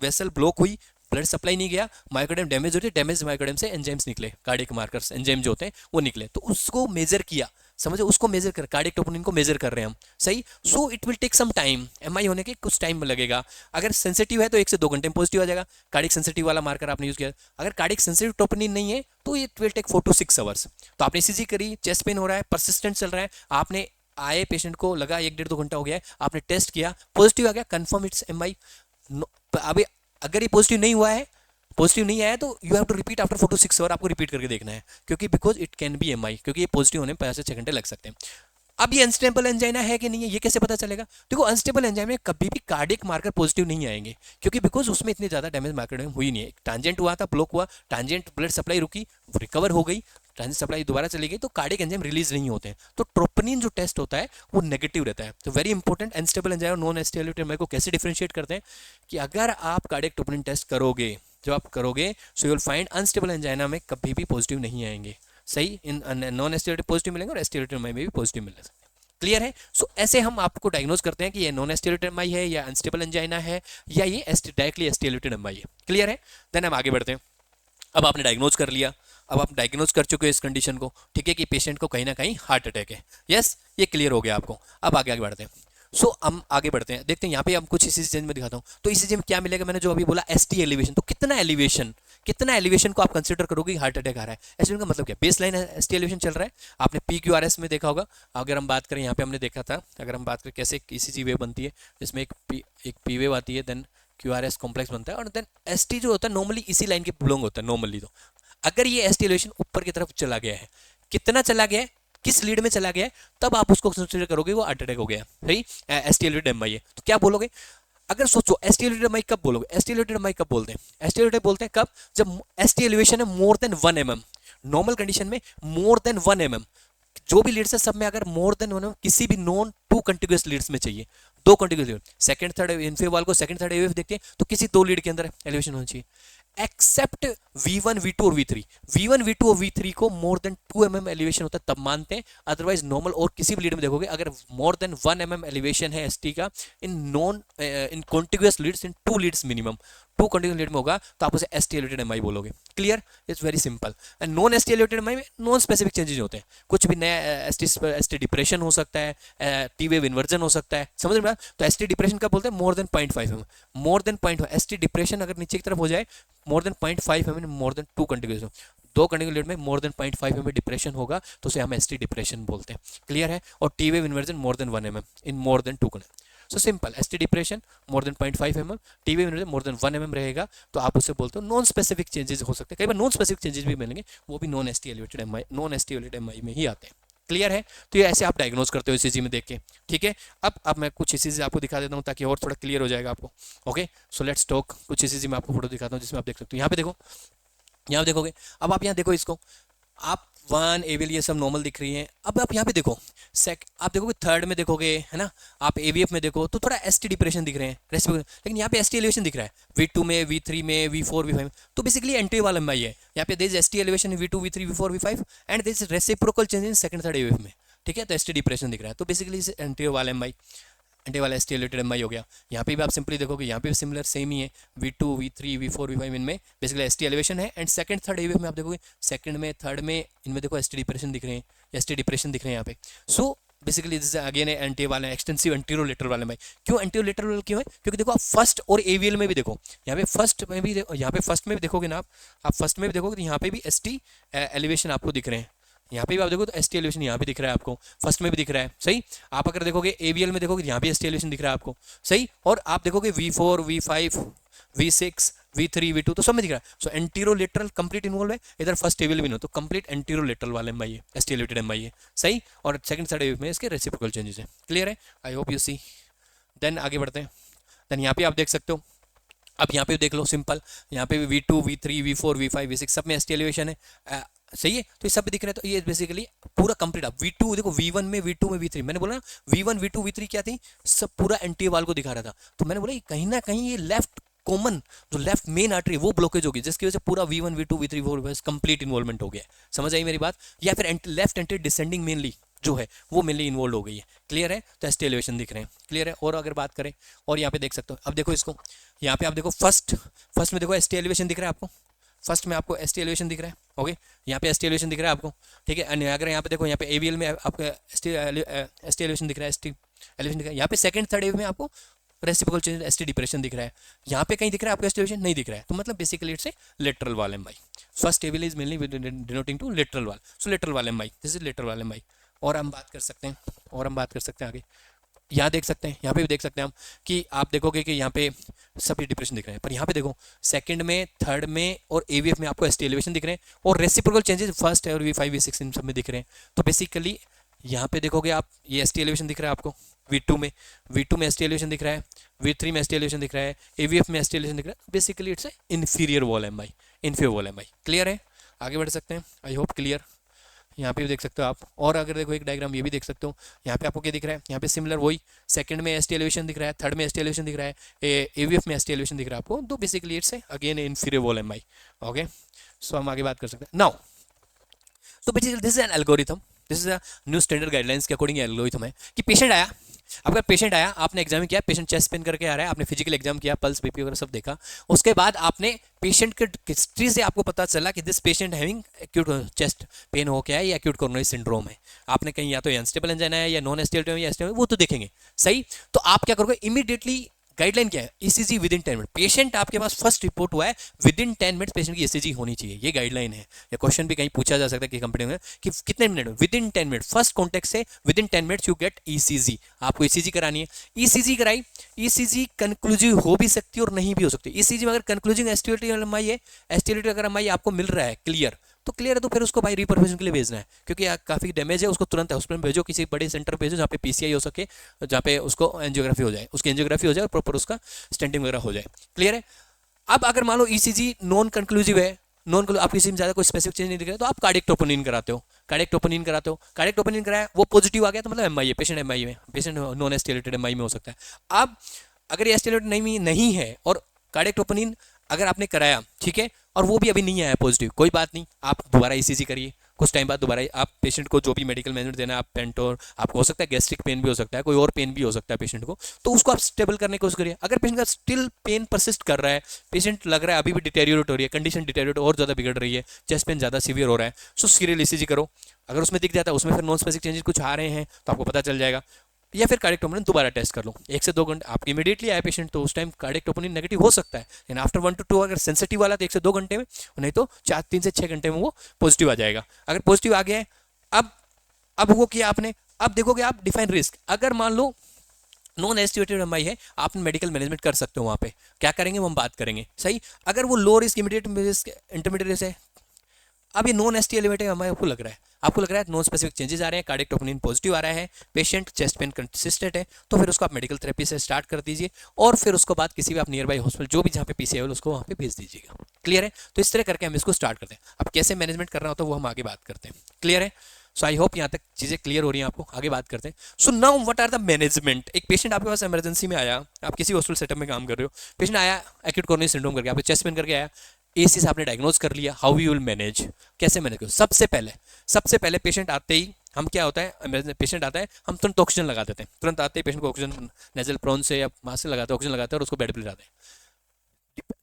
वेसल ब्लॉक हुई, ब्लड सप्लाई नहीं गया, मायोकार्डियम डैमेज होती है, डैमेज मायोकार्डियम से एंजाइम्स निकले, कार्डियक मार्कर्स एंजाइम जो होते हैं वो निकले, तो उसको मेजर किया, समझो उसको मेजर कर, कार्डियक ट्रोपोनिन को मेजर कर रहे हैं हम। सही, so it will take some time, MI होने के कुछ टाइम लगेगा। अगर सेंसिटिव है तो 1 से 2 घंटे में पॉजिटिव आ जाएगा, कार्डियक सेंसिटिव वाला मार्कर आपने यूज किया। अगर कार्डियक सेंसिटिव ट्रोपोनिन नहीं है तो it will take 4 to 6 hours. तो आपने ईसीजी करी, चेस्ट पेन हो रहा है, परसिस्टेंट चल रहा है, आपने आए पेशेंट को लगा 1-1.5-2 घंटा हो गया है, आपने टेस्ट किया, पॉजिटिव आ गया, कंफर्म इट्स एमआई। अभी अगर ये पॉजिटिव नहीं हुआ है, पॉजिटिव नहीं आया, तो you have to repeat after 4 to 6 hour, आपको रिपीट करके देखना है, क्योंकि because it can be MI, क्योंकि ये पॉजिटिव होने में 5 से 6 घंटे लग सकते हैं। अब ये अनस्टेबल एंजाइना है कि नहीं है, ये कैसे पता चलेगा? देखो अनस्टेबल एंजाइना में कभी भी कार्डियक मार्कर पॉजिटिव नहीं आएंगे, क्योंकि बिकॉज उसमें इतनी ज्यादा डैमेज मार्कर हुई नहीं है, टांजेंट हुआ था, ब्लॉक हुआ, टांजेंट ब्लड सप्लाई रुकी, रिकवर हो गई, ट्रांजिट सप्लाई दोबारा चली गई, तो कार्डियक एंजाइम रिलीज नहीं होते हैं, तो ट्रोपोनिन जो टेस्ट होता है वो नेगेटिव रहता है। तो वेरी इंपॉर्टेंट, अनस्टेबल एंजाइम और नॉन एस्टेबल एंजाइम को कैसे डिफरेंशिएट करते हैं कि अगर आप कार्डियक ट्रोपोनिन टेस्ट करोगे, जब आप करोगे so you will find unstable angina में कभी भी पॉजिटिव नहीं आएंगे। सही, इन नॉन एस्टेबल पॉजिटिव मिलेंगे और एस्टेबल में भी पॉजिटिव मिल सकते हैं। क्लियर है? सो ऐसे हम आपको डायग्नोज करते हैं कि ये नॉन एस्टेबल एमआई है या अनस्टेबल एंजाइना है या ये डायरेक्टली एस्टेबल एमआई है। क्लियर है? देन हम आगे बढ़ते हैं। अब आपने डायग्नोज कर लिया, अब आप डायग्नोज कर चुके हो इस कंडीशन को, ठीक है, कि पेशेंट को कहीं ना कहीं हार्ट अटैक है। यस, ये क्लियर हो गया आपको। अब आगे बढ़ते हैं। सो हम आगे बढ़ते हैं, देखते हैं यहाँ पे हम कुछ इसी चीज में दिखाता हूँ। तो इसी चीज में क्या मिलेगा, मैंने जो अभी बोला एसटी एलिवेशन, तो कितना एलिवेशन को आप कंसीडर करोगे हार्ट अटैक आ रहा है। एलिवेशन का मतलब क्या, बेस लाइन एसटी एलिवेशन चल रहा है, आपने PQRS में देखा होगा। अगर हम बात करें, यहाँ पे हमने देखा था, अगर हम बात करें कैसे ECG वेव बनती है, जिसमें एक P वेव आती है, देन QRS कॉम्प्लेक्स बनता है, और देन ST जो होता है नॉर्मली इसी लाइन के बिलोंग होता है नॉर्मली। तो अगर ये एसटी एलिवेशन ऊपर की तरफ चला गया है, कितना चला गया है, किस लीड में चला गया है, तब आप उसको कंसीडर करोगे वो हार्ट अटैक हो गया, सही, एसटी एलिवेटेड एमआई है। तो क्या बोलोगे, अगर सोचो एसटी एलिवेटेड एमआई कब बोलोगे, एसटी एलिवेटेड एमआई कब बोलते हैं, एसटी एलिवेटेड बोलते हैं कब, जब एसटी एलिवेशन है more than 1 mm, normal condition में मोर देन 1 mm, जो भी लीड्स है सब में अगर मोर देन 1 mm किसी भी नॉन 2 कंटिन्यूअस लीड्स में चाहिए, 2 कंटिन्यूअस लीड, सेकंड थर्ड इनफेव वाल को सेकंड थर्ड एवीएफ देखते हैं तो किसी 2 लीड के अंदर एलिवेशन होना चाहिए, एक्सेप्ट V1 V2 और V3। V1 V2 और V3 को मोर देन 2 mm एलिवेशन होता है तब मानते हैं, अदरवाइज नॉर्मल और किसी भी लीड में देखोगे अगर मोर देन 1 mm एलिवेशन है एसटी का in contiguous leads, in 2 leads minimum, two continuous elevated में होगा तो आप उसे एसटी एलिवेटेड एमआई बोलोगे। Clear, it's very simple. And non ST elevated MI में नॉन स्पेसिफिक चेंजेस होते हैं, कुछ भी नया एसटी डिप्रेशन हो सकता है, टी वेव इन्वर्जन हो सकता है, समझ में? तो एसटी डिप्रेशन का बोलते हैं more than 0.5 mm, more than 0.5 ST depression अगर नीचे की तरफ हो जाए more than 0.5 mm, more than two continuous, दो कंटिन्यूस एलिवेटेड में मोर देन 0.5 mm डिप्रेशन होगा तो उसे हम एसटी डिप्रेशन बोलते हैं। क्लियर है? और T wave inversion more than 1 mm in more than two continuous. So simple, ST depression more than 0.5 mm, T wave inversion more than 1 mm रहेगा तो आप उसे बोलते हो नॉन स्पेसिफिक चेंजेस हो सकते हैं। कई बार नॉन स्पेसिफिक चेंजेस भी मिलेंगे, वो भी non ST elevated MI, non ST elevated MI में ही आते हैं। क्लियर है? तो ये ऐसे आप डायग्नोज करते हो ईसीजी में देख के। ठीक है, अब मैं कुछ ईसीजी आपको दिखा देता हूँ ताकि और थोड़ा क्लियर हो जाएगा आपको। Okay, so let's talk. कुछ ईसीजी में आपको फोटो दिखाता हूँ जिसमें आप देख सकते हो। यहाँ पे देखो, यहाँ देखोगे, अब आप यहाँ देखो इसको, आप वन एवीएल ये सब नॉर्मल दिख रही हैं। अब आप यहाँ पे देखो, आप देखोगे थर्ड में देखोगे, है ना, आप एवीएफ में देखो तो थोड़ा एसटी डिप्रेशन दिख रहे हैं, लेकिन यहाँ पे एसटी एलिवेशन दिख रहा है V2 में, V3 में, V4 V5 में, तो बेसिकली एंटी वाला एमआई है। यहाँ पे there is ST elevation V2 V3 V4 V5 and there is reciprocal change in second third aVF में। ठीक है, तो एसटी डिप्रेशन दिख रहा है, तो बेसिकली एंटी वाला एमआई, एंटी वाला एसटी एलिवेटेड एमआई हो गया। यहाँ पे भी आप सिंपली देखोगे, यहाँ पे भी सिमिलर सेम ही है, V2 V3 V4 V5 इनमें बेसिकली एसटी एलिवेशन है एंड सेकंड थर्ड एवीएफ में आप देखोगे, सेकंड में थर्ड में इनमें देखो एसटी डिप्रेशन दिख रहे हैं, एसटी डिप्रेशन दिख रहे हैं यहाँ पे। सो बेसिकली दिस अगेन है एंटी वाला एक्सटेंसिव एंटीरोलेटरल वाला एमआई। क्यों एंटीरोलेटरल क्यों है? क्योंकि देखो आप फर्स्ट और एवीएल में भी देखो, यहाँ पे फर्स्ट में भी, यहाँ पे फर्स्ट में भी देखोगे ना आप फर्स्ट में भी देखोगे तो यहाँ पे भी एसटी एलिवेशन आपको दिख रहे हैं। यहाँ पे भी आप देखो तो एसटी एलिवेशन यहाँ पे दिख रहा है आपको, फर्स्ट में भी दिख रहा है। सही, आप अगर देखोगे एवीएल में देखोगे यहाँ भी एसटी एलिवेशन दिख रहा है आपको। सही, और आप देखोगे V4 V5 V6 V3 V2 तो सब में दिख रहा है। सो एंटीरोलेटरल कंप्लीट इन्वॉल्व है, इधर फर्स्ट एवीएल भी नहीं, तो कंप्लीट एंटीरोलेटरल वाला एमआई है, एसटी एलिवेटेड एमआई है। सही, और सेकंड थर्ड एवीएल में इसके रेसिप्रोकल चेंजेस है। क्लियर है? I hope you see. Then आगे बढ़ते हैं। देन यहाँ पे आप देख सकते हो, अब यहाँ पे देख लो सिंपल, यहाँ पे भी V2 V3 V4 V5 V6 सब में एसटी एलिवेशन है। सही है, तो ये सब दिख रहे हैं, तो ये बेसिकली पूरा कंप्लीट। आप V2 देखो, V1 में V2 में V3, मैंने बोला ना V1 V2 V3 क्या थी, सब पूरा एंटी वाल को दिखा रहा था। तो मैंने बोला कहीं ना कहीं ये लेफ्ट कॉमन जो लेफ्ट मेन आर्टरी वो ब्लॉकेज होगी, जिसकी वजह से पूरा V1 V2 V3 V4 complete involvement हो गया। समझ आई मेरी बात? या फिर लेफ्ट एंटी डिसेंडिंग मेनली जो है वो मेनली इन्वॉल्व हो गई है। क्लियर है? तो एसटी एलिवेशन दिख रहे हैं। क्लियर है? और अगर बात करें, और यहाँ पे देख सकते हो, अब देखो इसको, यहाँ पे आप देखो फर्स्ट में देखो एसटी एलिवेशन दिख रहा है आपको, फर्स्ट में आपको एसटी एलिवेशन दिख रहा है। ओके, यहाँ पे एसटी एलिवेशन दिख रहा है आपको। ठीक है, अगर यहाँ पे देखो, यहाँ पे एवीएल में आपको एसटी एलिवेशन दिख रहा है, एसटी एलिवेशन दिख रहा है। यहाँ पे सेकंड थर्ड एवीएल में आपको रेसिप्रोकल चेंज एसटी डिप्रेशन दिख रहा है। यहाँ पे कहीं दिख रहा है आपको एसटी एलिवेशन नहीं दिख रहा है, तो मतलब basically it's a lateral wall MI. First aVL is mainly denoting to lateral wall, so lateral wall MI, this is lateral wall MI. और हम बात कर सकते हैं, आगे यहाँ देख सकते हैं, यहाँ पे भी देख सकते हैं हम कि आप देखोगे कि यहाँ पे सभी डिप्रेशन दिख रहे हैं, पर यहाँ पे देखो सेकंड में, थर्ड में और एवीएफ में आपको एसटी एलिवेशन दिख रहे हैं और रेसिप्रोकल चेंजेस फर्स्ट और V5 V6 इन सब में दिख रहे हैं। तो बेसिकली यहाँ पे देखोगे आप, ये एसटी एलिवेशन दिख रहा है आपको V2 में एसटी एलिवेशन दिख रहा है, V3 में एसटी एलिवेशन दिख रहा है, एवीएफ में एसटी एलिवेशन दिख रहा है। Basically it's A inferior wall MI, inferior wall MI. Clear है? आगे बढ़ सकते हैं, आई होप क्लियर। यहाँ पे भी देख सकते हो आप, और अगर देखो एक डायग्राम ये भी देख सकते हो, यहाँ पे आपको क्या दिख रहा है, यहाँ पे सिमिलर वही सेकंड में एसटी एलिवेशन दिख रहा है, थर्ड में एसटी एलिवेशन दिख रहा है, एवीएफ में एसटी एलिवेशन दिख रहा है आपको। तो basically it's again inferior wall MI. Okay, so हम आगे बात कर सकते हैं नाउ। तो basically this is an algorithm, this is a new standard guidelines के अकॉर्डिंग एल्गोरिथम है कि पेशेंट आया, आपका पेशेंट आया, आपने एग्जाम किया, पेशेंट चेस्ट पेन करके आ रहा है, आपने फिजिकल एग्जाम किया, पल्स बीपी वगैरह सब देखा, उसके बाद आपने पेशेंट के हिस्ट्री से आपको पता चला कि this patient having acute chest pain हो क्या है या एक्यूट कोरोनरी सिंड्रोम है। आपने कहीं या तो अनस्टेबल एंजाइना है या नॉन एस्टेबल या एस्टेबल, वो तो देखेंगे। सही, तो आप क्या करोगे, इमीडिएटली गाइडलाइन क्या है, ECG with in 10 minute. Patient आपके पास फर्स्ट रिपोर्ट हुआ है, विद इन 10 मिनट पेशेंट की ईसीजी होनी चाहिए, ये गाइडलाइन है। या क्वेश्चन भी कहीं पूछा जा सकता है कि कंपनी में कि कितने मिनट में, within 10 minute, first contact से within 10 minutes you get ECG. आपको ईसीजी करानी है, ईसीजी कराई, ईसीजी कंक्लूसिव हो भी सकती है और नहीं भी हो सकती। ईसीजी में अगर कंक्लूजिंग एस्टिमेटेड एमआई है, एस्टिमेटेड अगर एमआई आपको मिल रहा है क्लियर, तो क्लियर है, तो फिर उसको भाई रिपरफेशन के लिए भेजना है, क्योंकि काफ़ी डैमेज है, उसको तुरंत हॉस्पिटल में भेजो, किसी बड़े सेंटर भेजो जहाँ पे पीसीआई हो सके, जहाँ पे उसको एंजियोग्राफी हो जाए, उसकी एंजियोग्राफी हो जाए और प्रॉपर उसका स्टेंटिंग वगैरह हो जाए। क्लियर है? अब अगर मान लो ईसीजी नॉन कंक्लूसिव है, आपकी ईसीजी में ज़्यादा कोई स्पेसिफिक चेंज नहीं दिख रहा है, तो आप कार्डियक ट्रोपोनिन कराते हो, कार्डियक ट्रोपोनिन कराया, वो पॉजिटिव आ गया तो मतलब एमआई है, पेशेंट एमआई में, पेशेंट नॉन एस्टिलेटेड एमआई में हो सकता है। अब अगर ये एस्टिलेटेड नहीं है और कार्डियक ट्रोपोनिन अगर आपने कराया, ठीक है, और वो भी अभी नहीं आया पॉजिटिव, कोई बात नहीं, आप दोबारा ईसीजी करिए, कुछ टाइम बाद दोबारा आप पेशेंट को जो भी मेडिकल मैनेजमेंट देना है, आप पेंटोर, आपको हो सकता है गैस्ट्रिक पेन भी हो सकता है, कोई और पेन भी हो सकता है पेशेंट को, तो उसको आप स्टेबल करने की कोशिश करिए। अगर पेशेंट का स्टिल पेन परसिस्ट कर रहा है, पेशेंट लग रहा है अभी भी डिटेरियोरेट हो रही है, कंडीशन डिटेरियोरेट और ज़्यादा बिगड़ रही है, चेस्ट पेन ज़्यादा सीवियर हो रहा है, सो सीरियल ईसीजी करो। अगर उसमें दिख जाता है, उसमें फिर नॉन स्पेसिफिक चेंजेस कुछ आ रहे हैं तो आपको पता चल जाएगा। या फिर कार्डियक ट्रोपोनिन दोबारा टेस्ट कर लो 1 से 2 घंटे। आप इमीडिएटली आए पेशेंट तो उस टाइम कार्डियक ट्रोपोनिन नेगेटिव हो सकता है, लेकिन आफ्टर 1 to 2 अगर सेंसिटिव वाला तो 1 से 2 घंटे में, नहीं तो 3 से 6 घंटे में वो पॉजिटिव आ जाएगा। अगर पॉजिटिव आ गया है, अब वो किया आपने, अब देखोगे आप डिफाइन रिस्क। अगर मान लो नॉन एस्टिमेटेड एमआई है, आप मेडिकल मैनेजमेंट कर सकते हो, वहाँ पे क्या करेंगे वो हम बात करेंगे, सही। अगर वो low risk, immediate risk, intermediate risk है, अब ये नॉन एसटी एलिवेटेड एमआई आपको लग रहा है नॉन स्पेसिफिक चेंजेस आ रहे हैं, कार्डियक ट्रोपोनिन पॉजिटिव आ रहा है, पेशेंट चेस्ट पेन कंसिस्टेंट है, तो फिर उसको आप मेडिकल थेरेपी से स्टार्ट कर दीजिए और फिर उसको बाद किसी भी आप नियर बाई हॉस्पिटल जो भी जहाँ पे पीसी है उसको वहाँ पे भेज दीजिएगा। क्लियर है? तो इस तरह करके हम इसको स्टार्ट करते हैं। अब कैसे मैनेजमेंट करना होता है वो हम आगे बात करते हैं। क्लियर है? सो आई होप यहाँ तक चीज़ें क्लियर हो रही हैं आपको। आगे बात करते हैं। So now what are the management. एक पेशेंट आपके पास इमरजेंसी में आया, आप किसी हॉस्पिटल सेटअप में काम कर रहे हो, पेशेंट आया एक्यूट कोरोनरी सिंड्रोम करके, आपको चेस्ट पेन करके आया, एसी से आपने डायग्नोज कर लिया, हाउ यू विल मैनेज, कैसे मैनेज करो। सबसे पहले पेशेंट आते ही हम क्या होता है, पेशेंट आता है हम तुरंत ऑक्सीजन लगा देते हैं, तुरंत आते ही पेशेंट को ऑक्सीजन नेजल प्रोन से या मास्क से लगाते हैं, ऑक्सीजन लगाते हैं और उसको बेड पर जाते हैं।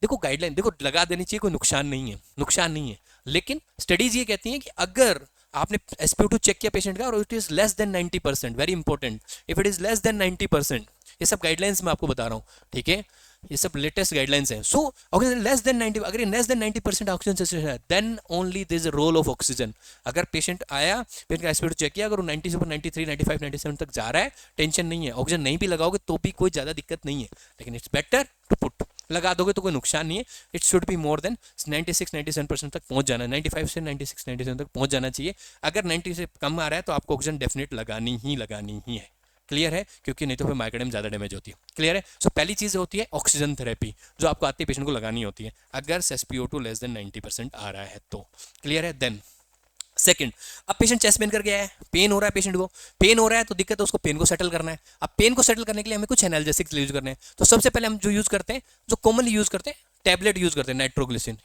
देखो गाइडलाइन, देखो लगा देनी चाहिए, कोई नुकसान नहीं है, लेकिन स्टडीज ये कहती हैं कि अगर आपने SpO2 चेक किया पेशेंट का और it is less than 90%, very important, if it is less than 90%, ये सब गाइडलाइंस मैं आपको बता रहा हूँ, ठीक है, ये सब लेटेस्ट गाइडलाइंस हैं। सो ऑक्सीजन लेस देन 90, अगर लेस देन 90% ऑक्सीजन सेचुरेशन है, then only this role of oxygen. अगर पेशेंट आया, पेशेंट का SpO2 चेक किया, अगर वो 90 से ऊपर 93, 95, 97 तक जा रहा है, टेंशन नहीं है, ऑक्सीजन नहीं भी लगाओगे तो भी कोई ज़्यादा दिक्कत नहीं है, लेकिन इट्स बेटर टू पुट, लगा दोगे तो कोई नुकसान नहीं है। It should be more than 96, 97% तक पहुंच जाना है, 95 से 96, 97 तक पहुंच जाना चाहिए। अगर 90 से कम आ रहा है तो आपको ऑक्सीजन डेफिनेट लगानी ही है। क्लियर है? क्योंकि नहीं तो फिर माइग्रेन ज़्यादा डैमेज होती है। क्लियर है? सो पहली चीज़ होती है ऑक्सीजन थेरेपी, जो आपको आते ही पेशेंट को लगानी होती है अगर SpO2 लेस देन 90% आ रहा है तो। क्लियर है? देन सेकंड, अब पेशेंट चेस्ट पेन करके आया है, पेन हो रहा है, पेशेंट को पेन हो रहा है तो दिक्कत है, उसको पेन को सेटल करना है। अब पेन को सेटल करने के लिए हमें कुछ एनाल्जेसिक्स यूज करने हैं। तो सबसे पहले हम जो यूज़ करते हैं, जो कॉमनली यूज़ करते हैं, टैबलेट यूज़ करते हैं, नाइट्रोग्लिसिन।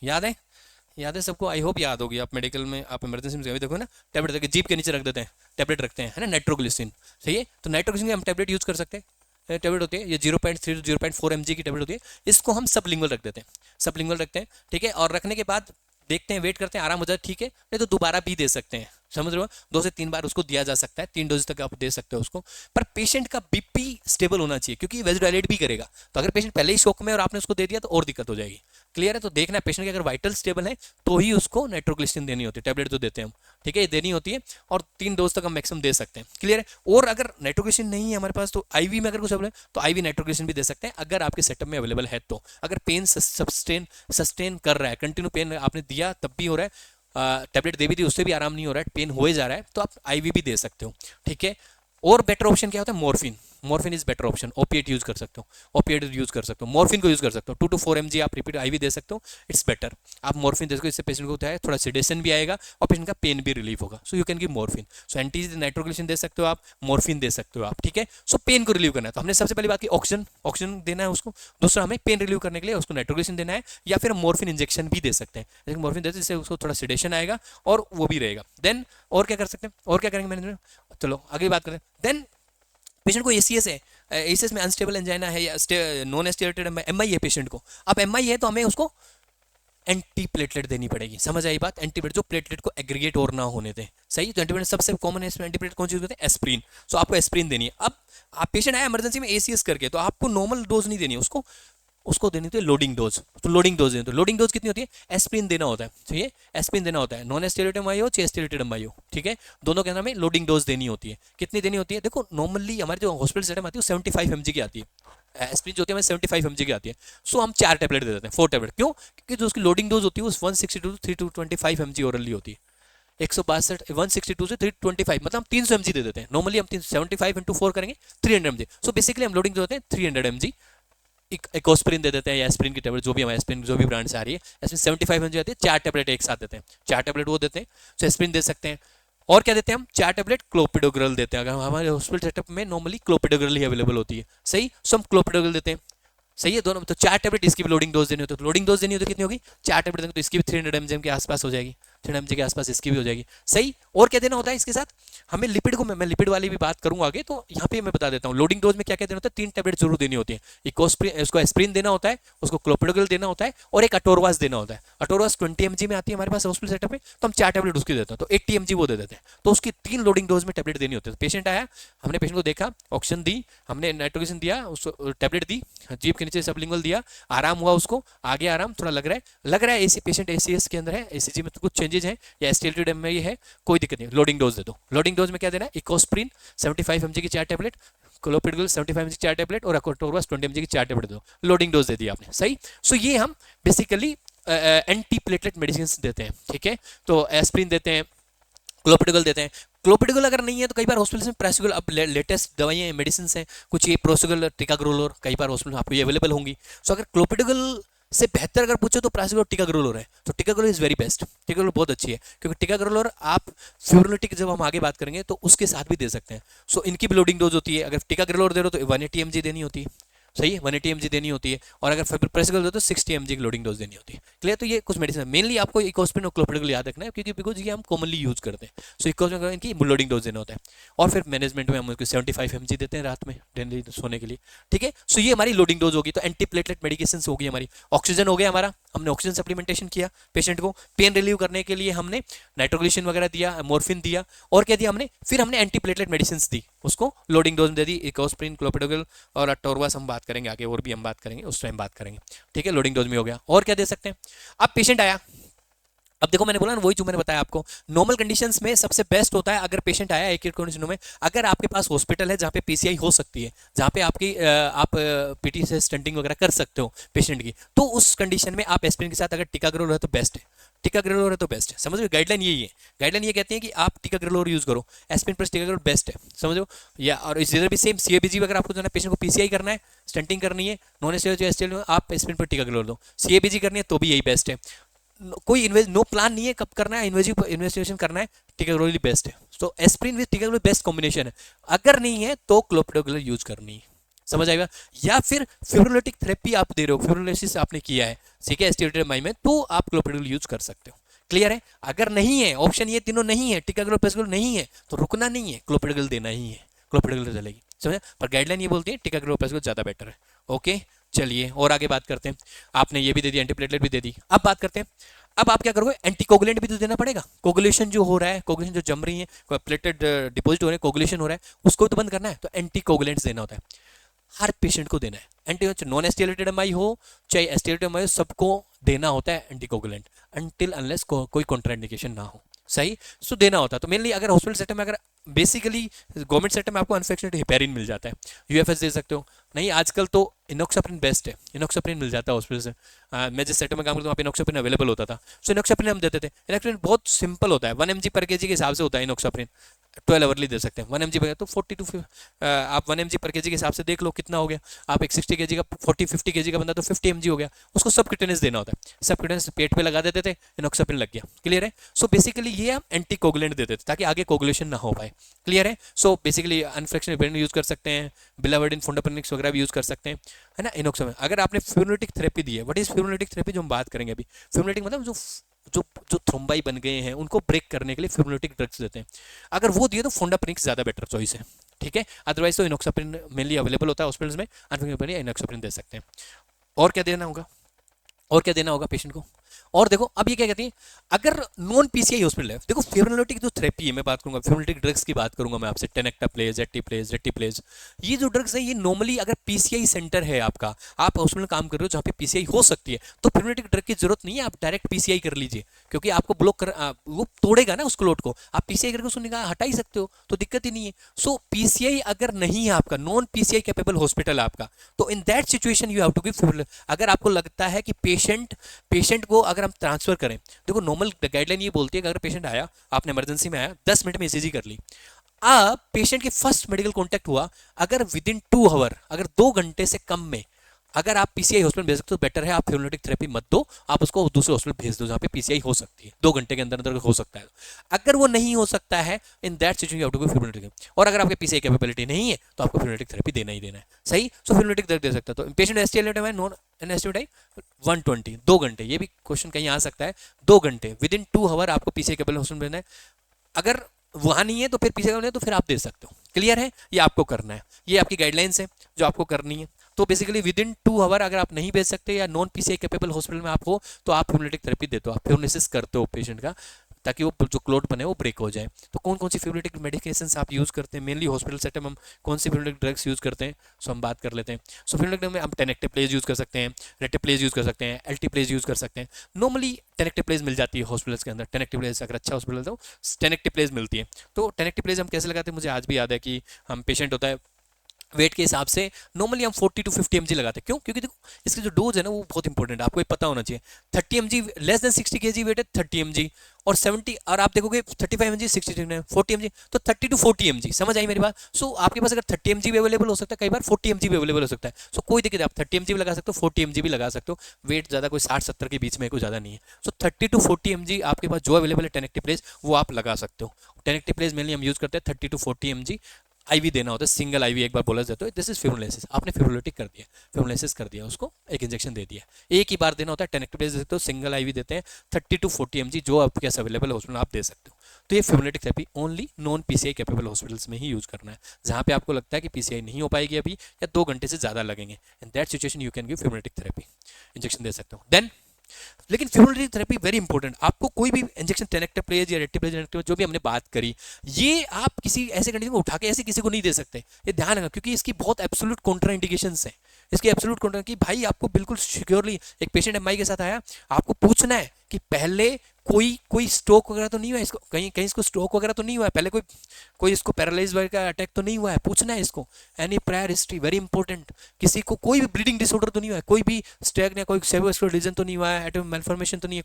याद है सबको? आई होप याद होगी। आप मेडिकल में, आप इमरजेंसी में देखो ना, टैबलेट देखिए जीप के नीचे रख देते हैं, टैबलेट रखते हैं, है ना, नाइट्रोग्लिसिन। सही है? तो नाइट्रोग्लिसिन के हम टैबलेट यूज़ कर सकते हैं। टैबलेट होती है ये 0.3 to 0.4 mg की टैबलेट होती है, इसको हम सबलिंगुअल रख देते हैं, सबलिंगुअल रखते हैं, ठीक है। और रखने के बाद देखते हैं, वेट करते हैं, आराम हो जाए, ठीक है, नहीं तो दोबारा भी दे सकते हैं, समझ रहे हो? 2 से 3 बार उसको दिया जा सकता है, 3 डोज तक आप दे सकते हो उसको। पर पेशेंट का बीपी स्टेबल होना चाहिए, क्योंकि वेजिडाइलेट भी करेगा। तो अगर पेशेंट पहले ही शॉक में और आपने उसको दे दिया तो और दिक्कत हो जाएगी। क्लियर है? तो देखना है पेशेंट के अगर वाइटल स्टेबल है तो ही उसको नाइट्रोग्लिसिन देनी होती है, टैबलेट जो देते हैं हम, ठीक है, देनी होती है, और 3 डोज तक हम मैक्सिमम दे सकते हैं। क्लियर है? और अगर नाइट्रोग्लिसिन नहीं है हमारे पास तो आईवी में अगर कुछ अवेलेबल है तो आईवी नाइट्रोग्लिसिन भी दे सकते हैं, अगर आपके सेटअप में अवेलेबल है तो। अगर पेन सस्टेन कर रहा है, कंटिन्यू पेन आपने दिया तब भी हो रहा है, टैबलेट दे भी दी उससे भी आराम नहीं हो रहा है, पेन हो जा रहा है, तो आप आईवी भी दे सकते हो, ठीक है। और बेटर ऑप्शन क्या होता है? Morphine is better option. Opiate use कर सकते हो, ओपिएट यूज कर सकते हो, मॉर्फिन को यूज कर सकते हो, 2 to 4 mg आप रिपीट आईवी दे सकते हो, इट्स बेटर। आप मॉर्फिन दे सकते हो, इससे पेशेंट को होता है थोड़ा सेडेशन भी आएगा और पेशेंट का पेन भी रिलीफ होगा। So you can give morphine. So anti nitroglycerin दे सकते हो आप, मॉर्फिन दे सकते हो आप, ठीक है। सो पेन को रिलीव करना है तो हमने सबसे पहली बात की ऑक्सीजन देना है उसको। दूसरा, हमें पेन रिलीव करने के लिए उसको नाइट्रोग्लिसिन देना है, या फिर मॉर्फिन इंजेक्शन भी दे सकते हैं। लेकिन मॉर्फिन देते जिससे उसको थोड़ा सेडेशन आएगा और वो भी रहेगा। देन और क्या कर सकते हैं, और क्या करेंगे मैनेजमेंट? चलो आगे बात करें। देन पेशेंट को ACS है, ACS में अनस्टेबल एंजाइना है या नॉन एस्टिमेटेड MI है पेशेंट को। अब MI है तो हमें उसको एंटी प्लेटलेट देनी पड़ेगी। समझ आई बात? एंटी प्लेटलेट जो प्लेटलेट को एग्रीगेट और ना होने दें। सही? तो एंटी प्लेटलेट सबसे कॉमन एंटी प्लेटलेट कौन सी यूज करते हैं? एस्प्रिन। सो आपको एस्प्रिन देनी है। अब आप पेशेंट आया इमरजेंसी में ACS करके, तो आपको नॉर्मल डोज नहीं देनी है, उसको देनी होती है लोडिंग डोज। तो लोडिंग डोज देनी, तो लोडिंग डोज कितनी होती है? एस्प्रिन देना होता है, ठीक है, एस्प्रिन देना होता है, नॉन एस्टेरेटेड MI हो चाहे एस्टेरेटेड MI हो, ठीक है, दोनों के अंदर हमें लोडिंग डोज देनी होती है। कितनी देनी होती है? देखो नॉर्मली हमारे जो हॉस्पिटल सेटअप आती है वो 75 mg की आती है, एस्प्रिन जो होती है हमें 75 mg की आती है। सो हम 4 टैबलेट दे देते हैं, 4 टैबलेट। क्यों? क्योंकि जो उसकी लोडिंग डोज होती है वो 162 से 325 mg ओरली होती है। 162 से 325 मतलब हम 300 mg दे देते हैं। नॉर्मली हम 75 into 4 करेंगे 300 mg। सो बेसिकली हम लोडिंग जो होते हैं 300 mg। एक एस्प्रिन दे देते हैं, या एस्प्रिन की टैबलेट जो भी हमारे एस्प्रिन जो भी ब्रांड से आ रही है, एस्प्रिन 75 mg आती है, 4 टैबलेट एक साथ देते हैं, 4 टैबलेट वो देते हैं। सो एस्प्रिन दे सकते हैं। और क्या देते हैं हम? 4 टैबलेट क्लोपिडोग्रल देते हैं। अगर हमारे हॉस्पिटल सेटअप में नॉर्मली क्लोपिडोग्रल ही अवेलेबल होती है, सही, सो हम क्लोपिडोग्रल देते हैं। सही है दोनों। तो 4 टैबलेट इसकी भी लोडिंग डोज देनी होती है, तो लोडिंग डोज देनी होती है कितनी होगी? 4 टैबलेट देंगे तो इसकी भी 300 mg के आसपास हो जाएगी। 3 mg के आसपास इसकी भी हो जाएगी। सही। और क्या देना होता है इसके साथ हमें लिपिड को, मैं लिपिड वाली भी बात करूंगा आगे, तो यहाँ पे मैं बता देता हूँ लोडिंग डोज में क्या क्या देना होता है। 3 टैबलेट जरूर देनी होती है। इकोस्प्रिन, उसको एस्प्रिन देना होता है, उसको क्लोपिडोग्रेल देना होता है, और एक अटोरवास देना होता है। अटोरवास 20 mg में आती है हमारे पास हॉस्पिटल सेटअप में, तो हम 4 टैबलेट उसकी देते हैं, तो 80 mg वो दे देते हैं। तो उसकी 3 लोडिंग डोज में टैबलेट देनी होती है। पेशेंट आया, हमने पेशेंट को देखा, ऑक्सीजन दी, हमने नाइट्रोजन दिया, उसको टैबलेट दी, जीभ के नीचे सबलिंगुअल दिया, आराम हुआ, उसको आगे आराम थोड़ा लग रहा है एसी पेशेंट एसीएस के अंदर है, एसीजी में तो कुछ चेंजेस हैं या एसटीएलटी में ये है, कोई दिक्कत नहीं, लोडिंग डोज दे दो। लोडिंग डोज में क्या देना है, इकोस्प्रिन 75 mg की 4 टैबलेट, क्लोपिडोग्रेल 75 mg की 4 टैबलेट, और अटोरवास 20 mg की 4 टैबलेट दो। लोडिंग डोज दे दी आपने। सही। सो ये हम बेसिकली एंटी प्लेटलेट मेडिसिन देते हैं। ठीक है, तो एस्प्रिन देते हैं, क्लोपिडोग्रेल देते हैं। क्लोपिडोग्रेल अगर नहीं है तो कई बार हॉस्पिटल में प्रेसिगोल, अब लेटेस्ट दवाइयाँ मेडिसिन हैं कुछ, ये प्रोसिगोल, टिकाग्रोलोर कई बार हॉस्पिटल में आपको ये अवेलेबल होंगी। सो अगर क्लोपिडोग्रेल से बेहतर अगर पूछो तो प्रेसिगोल, टिकाग्रोलोर है, तो टिकाग्रोलोर इज वेरी बेस्ट। टिकाग्रोलोर बहुत अच्छी है, क्योंकि टिकाग्रोलोर आप फ्यूरोलिटिक जब हम आगे बात करेंगे तो उसके साथ भी दे सकते हैं। सो इनकी भी लोडिंग डोज होती है। अगर टिकाग्रोलोर दे रहे हो तो 180 mg देनी होती है। सही है, 180 mg देनी होती है, और अगर प्रेसिगोल दो तो 60 mg की लोडिंग डोज देनी होती है। क्लियर। तो ये कुछ मेडिसिन है, मेनली आपको इकोस्प्रिन और क्लोपिडोग्रेल याद रखना है, क्योंकि बिकॉज ये हम कॉमनली यूज करते हैं। सो इकोस्प्रिन इनकी लोडिंग डोज देना होता है। और फिर मैनेजमेंट में हम उसको 75 mg देते हैं रात में डेली सोने के लिए। ठीक है, सो ये हमारी लोडिंग डोज होगी। तो एंटी प्लेटलेट मेडिकेशन होगी हमारी। ऑक्सीजन हो गया हमारा, हमने ऑक्सीजन सप्लीमेंटेशन किया पेशेंट को, पेन रिलीव करने के लिए हमने नाइट्रोग्लिसन वगैरह दिया, मोर्फिन दिया, और क्या दिया हमने, फिर हमने एंटी प्लेटलेट मेडिसिन दी, उसको लोडिंग डोज में दे दी, इकोस्प्रिन, क्लोपिडोग्रेल और अटोरवास हम बात करेंगे आगे, और भी हम बात करेंगे उस टाइम बात करेंगे। ठीक है, लोडिंग डोज में हो गया। और क्या दे सकते हैं। अब पेशेंट आया, अब देखो मैंने बोला ना, वही जो मैंने बताया आपको, नॉर्मल कंडीशंस में सबसे बेस्ट होता है अगर पेशेंट आया एक्यूट कंडीशनों में, अगर आपके पास हॉस्पिटल है जहाँ पे पीसीआई हो सकती है, जहाँ पे आपकी आप पीटी से स्टंटिंग वगैरह कर सकते हो पेशेंट की, तो उस कंडीशन में आप एस्पिरिन के साथ अगर टिकाग्रोल है तो बेस्ट है। टिकाग्रोल है तो बेस्ट है, समझो गाइडलाइन यही है। गाइडलाइन ये कहती है कि आप टिकाग्रोल यूज करो, एस्पिरिन प्लस टिकाग्रोल बेस्ट है, समझो। या और इधर भी सेम सीएबीजी अगर आपको जो है पेशेंट को पीसीआई करना है, स्टंटिंग करनी है, नॉन एस्टियल आप एस्पिरिन पर टिकाग्रोल दो। सीएबीजी करनी है तो भी यही बेस्ट है। कोई नो प्लान नहीं है कब करना है, इन्वेस्टिगेशन करना है, टिकाग्रोल बेस्ट है। तो एस्प्रिन विद टिकाग्रोल बेस्ट कॉम्बिनेशन है। अगर नहीं है तो क्लोपिडोग्रेल यूज करनी है, समझ आएगा। या फिर फिब्रोलिटिक थेरेपी आप दे रहे हो, फिब्रोलिसिस आपने किया है, ठीक है, एस्टियोटेमाई में, तो आप क्लोपिडोग्रेल यूज कर सकते हो। क्लियर है। अगर नहीं है, ऑप्शन ये तीनों नहीं है, टिकाग्रोल पेस्ग्रोल नहीं है, तो रुकना नहीं है, क्लोपिडोग्रेल देना ही है, क्लोपिडोग्रेल चलेगी, समझे। पर गाइडलाइन ये बोलती है टिकाग्रोल पेस्ग्रोल ज्यादा बेटर है। ओके, चलिए और आगे बात करते हैं। आपने ये भी दे दी, एंटीप्लेटलेट भी दे दी। अब बात करते हैं, अब आप क्या करोगे, एंटीकोगुलेंट भी तो देना पड़ेगा। कोगुलेशन जो हो रहा है, कोगुलेशन जो जम रही है, प्लेटेड डिपॉजिट हो रहे हैं, कोगुलेशन हो रहा है, उसको तो बंद करना है, तो एंटीकोगुलेंट्स देना होता है, हर पेशेंट को देना है। एंटी नॉन एस्टिलेटेड एमआई हो चाहे एस्टिलेटेड एमआई हो, सबको देना होता है एंटीकोगुलेंट, अनटिल अनलेस कोई कॉन्ट्राइंडिकेशन ना हो। सही, सो देना होता है। तो मेनली अगर हॉस्पिटल सेटअप में, अगर बेसिकली गवर्नमेंट सेटअप में आपको अनफेक्शनेट हेपेरिन मिल जाता है, यूएफएस दे सकते हो। नहीं, आजकल तो इनॉक्साप्रिन बेस्ट है, इनॉक्साप्रिन मिल जाता है हॉस्पिटल से। मैं जिस सेटअप में काम करता हूँ वहाँ पे इनॉक्साप्रिन अवेलेबल होता था, सो इनॉक्साप्रिन हम देते थे। इनॉक्साप्रिन बहुत सिंपल होता है, 1 mg पर केजी के हिसाब से होता है इनॉक्साप्रिन, 12 आवर्ली दे सकते हैं। 1 mg पर तो 40 टू आप 1 mg पर केजी के हिसाब से देख लो कितना हो गया। आप एक 60 केजी का 40-50 केजी का बंदा तो 50 mg हो गया, उसको सबक्यूटेनियस देना होता है। सबक्यूटेनियस पेट पे लगा देते थे, इनॉक्साप्रिन लग गया। क्लियर है। सो बेसिकली ये हम एंटी कोगुलेंट देते थे ताकि आगे कोगुलेशन ना हो पाए। क्लियर है। सो बेसिकली अनफ्लेक्शन हेपेरिन यूज कर सकते हैं, बिलावर्डिन, फोंडापेनिक्स वगैरह भी यूज कर सकते हैं, है ना। इनॉक्साप्रिन अगर आपने फिब्रोलिटिक थेरेपी दी है, व्हाट इज फिब्रोलिटिक थेरेपी जो हम बात करेंगे अभी। फिब्रोलिटिक मतलब जो जो जो थ्रोम्बाई बन गए हैं उनको ब्रेक करने के लिए फिब्रोलिटिक ड्रग्स देते हैं। अगर वो दिए तो फोंडापेनिक्स ज़्यादा बेटर चॉइस है, ठीक है। अदरवाइज तो इनॉक्साप्रिन मेनली अवेलेबल होता है हॉस्पिटल्स में, अनफिक्शन इनॉक्साप्रिन दे सकते हैं। और क्या देना होगा, और क्या देना होगा पेशेंट को। और देखो अब ये क्या कहती है, अगर नॉन पीसीआई हॉस्पिटल है, देखो फिब्रोलिटिक जो थेरेपी है मैं बात करूंगा, फिब्रोलिटिक ड्रग्स की बात करूंगा मैं आपसे, टेनेक्टाप्लेज, एटिप्लेज, रेटिप्लेज, ये जो ड्रग्स है ये नॉर्मली अगर पीसीआई सेंटर है आपका, आप हॉस्पिटल में काम कर रहे हो जहाँ पे पीसीआई हो सकती है, तो फिब्रोलिटिक ड्रग की जरूरत नहीं है, आप डायरेक्ट पीसीआई कर लीजिए, क्योंकि आपको ब्लॉक कर वो तोड़ेगा ना उस क्लोट को, आप पीसीआई करके उसको निकाल हटा ही सकते हो, तो दिक्कत ही नहीं है। सो पीसीआई अगर नहीं है आपका, नॉन पीसीआई कैपेबल हॉस्पिटल है आपका, तो in that situation you have to give fibrinolytic. अगर आपको लगता है कि पेशेंट को अगर हम ट्रांसफर करें, देखो नॉर्मल गाइडलाइन ये बोलती है कि अगर पेशेंट आया, आपने इमरजेंसी में आया, 10 मिनट में ईसीजी कर ली, अब पेशेंट के फर्स्ट मेडिकल कांटेक्ट हुआ, अगर विद इन 2 आवर, अगर 2 घंटे से कम में अगर आप पीसीआई हॉस्पिटल भेज सकते हो तो बेटर है आप फिब्रोनेटिक थेरेपी मत दो, आप उसको दूसरे हॉस्पिटल भेज दो जहाँ पे पीसीआई हो सकती है, 2 घंटे के अंदर अंदर हो सकता है। अगर वो नहीं हो सकता है, in that situation you have to go fibrinolytic. और अगर आपके पीसीआई कैपेबिलिटी नहीं है तो आपको फिब्रोनेटिक थेरेपी देना ही देना है। सही, सो फिब्रोनेटिक दे सकता है। तो पेशेंट एसटीएल है नॉन एन एस्टिमेट 120, 2 घंटे, ये भी क्वेश्चन कहीं आ सकता है, 2 घंटे विद इन 2 आवर आपको पीसीआई कैपेबल हॉस्पिटल भेजना है। अगर वहां नहीं है तो फिर पीसीआई नहीं है तो फिर आप दे सकते हो। क्लियर है, ये आपको करना है, ये आपकी गाइडलाइंस है जो आपको करनी है। तो बेसिकली विद इन 2 आवर अगर आप नहीं भेज सकते या नॉन पीसीआई कैपेबल हॉस्पिटल में आप हो तो आप फिब्रोनेटिक थेरेपी देते हो, आप फिब्रोनेसिस करते हो पेशेंट का, ताकि वो जो क्लोट बने वो ब्रेक हो जाए। तो कौन कौन सी फिब्रोनेटिक मेडिकेशन आप यूज़ करते हैं, मेनली हॉस्पिटल सेटअप हम कौन सी फिब्रोनेटिक ड्रग्स यूज़ करते हैं, सो हम बात कर लेते हैं। सो फिब्रोनेटिक में हम टेनेक्टेप्लेज यूज़ कर सकते हैं, रेटिप्लेज यूज़ कर सकते हैं, एल्टीप्लेज यूज़ कर सकते हैं। नॉर्मली टेनेक्टेप्लेज मिल जाती है हॉस्पिटल्स के अंदर, टेनेक्टेप्लेज अगर अच्छा हॉस्पिटल है तो टेनेक्टेप्लेज मिलती है। तो टेनेक्टेप्लेज हम कैसे लगाते हैं, मुझे आज भी याद है कि हम पेशेंट होता है वेट के हिसाब से नॉर्मली हम 40 to 50 mg लगाते हैं। क्यों? क्योंकि देखो इसकी जो डोज है ना वो बहुत इंपॉर्टेंट है, आपको ये पता होना चाहिए। 30 mg less than 60 kg weight है 30 mg, और 70 और आप देखोगे 35 mg 60 40 mg, तो 30 to 40 mg, समझ आई मेरी बात। सो आपके पास अगर 30 mg भी अवेलेबल हो सकता है, कई बार 40 mg भी अवेलेबल हो सकता है। सो कोई दिक्कत, आप 30 mg भी लगा सकते हो, 40 mg भी लगा सकते हो। वेट ज़्यादा कोई 60-70 के बीच में कोई ज़्यादा नहीं है। सो 30 to 40 mg आपके पास जो अवेलेबल है टेनेक्टेप्लेज वो आप लगा सकते हो। टेनेक्टेप्लेज मेनली हम यूज़ करते हैं 30 to 40 mg। आईवी देना होता है, सिंगल आईवी एक बार बोला जाता है, दिस इज फिब्रोलाइसिस, आपने फिब्रोलिटिक कर दिया, फिब्रोलाइसिस कर दिया, उसको एक इंजेक्शन दे दिया, एक ही बार देना होता है। टेनेक्टेप्लेज देते हो, सिंगल आईवी देते हैं 30 to 40 mg, जो आपके पास अवेलेबल है हॉस्पिटल आप दे सकते हो। तो ये fibrinolytic therapy only non PCI capable hospitals में ही यूज करना है, जहाँ पे आपको लगता है कि पीसीआई नहीं हो पाएगी अभी या 2 घंटे से ज़्यादा लगेंगे, in that situation you can give fibrinolytic therapy, injection दे सकते हो। देन लेकिन फिब्रोलिटिक थेरेपी वेरी इंपॉर्टेंट, आपको कोई भी इंजेक्शन टेनेक्टेप्लेज या रेटिप्लेज जो भी हमने बात करी, ये आप किसी ऐसे कंडीशन में उठा के ऐसे किसी को नहीं दे सकते, ये ध्यान रखना, क्योंकि इसकी बहुत एब्सोल्यूट कॉन्ट्रा इंडिकेशंस हैं। इसकी एब्सोल्यूट कॉन्ट्रा कि भाई आपको बिल्कुल सिक्योरली, एक पेशेंट एमआई के साथ आया, आपको पूछना है कि पहले कोई स्ट्रोक वगैरह तो नहीं हुआ है इसको, कहीं कहीं इसको स्ट्रोक वगैरह तो नहीं हुआ है, पहले कोई इसको पैरालाइज वगैरह का अटैक तो नहीं हुआ है, पूछना है इसको। Any prior history very important, किसी को कोई भी ब्लीडिंग डिसऑर्डर तो नहीं हुआ है, कोई भी स्टैग या कोई सेरिब्रोवास्कुलर लीजन तो नहीं हुआ है, एटम मैलफॉर्मेशन तो नहीं है,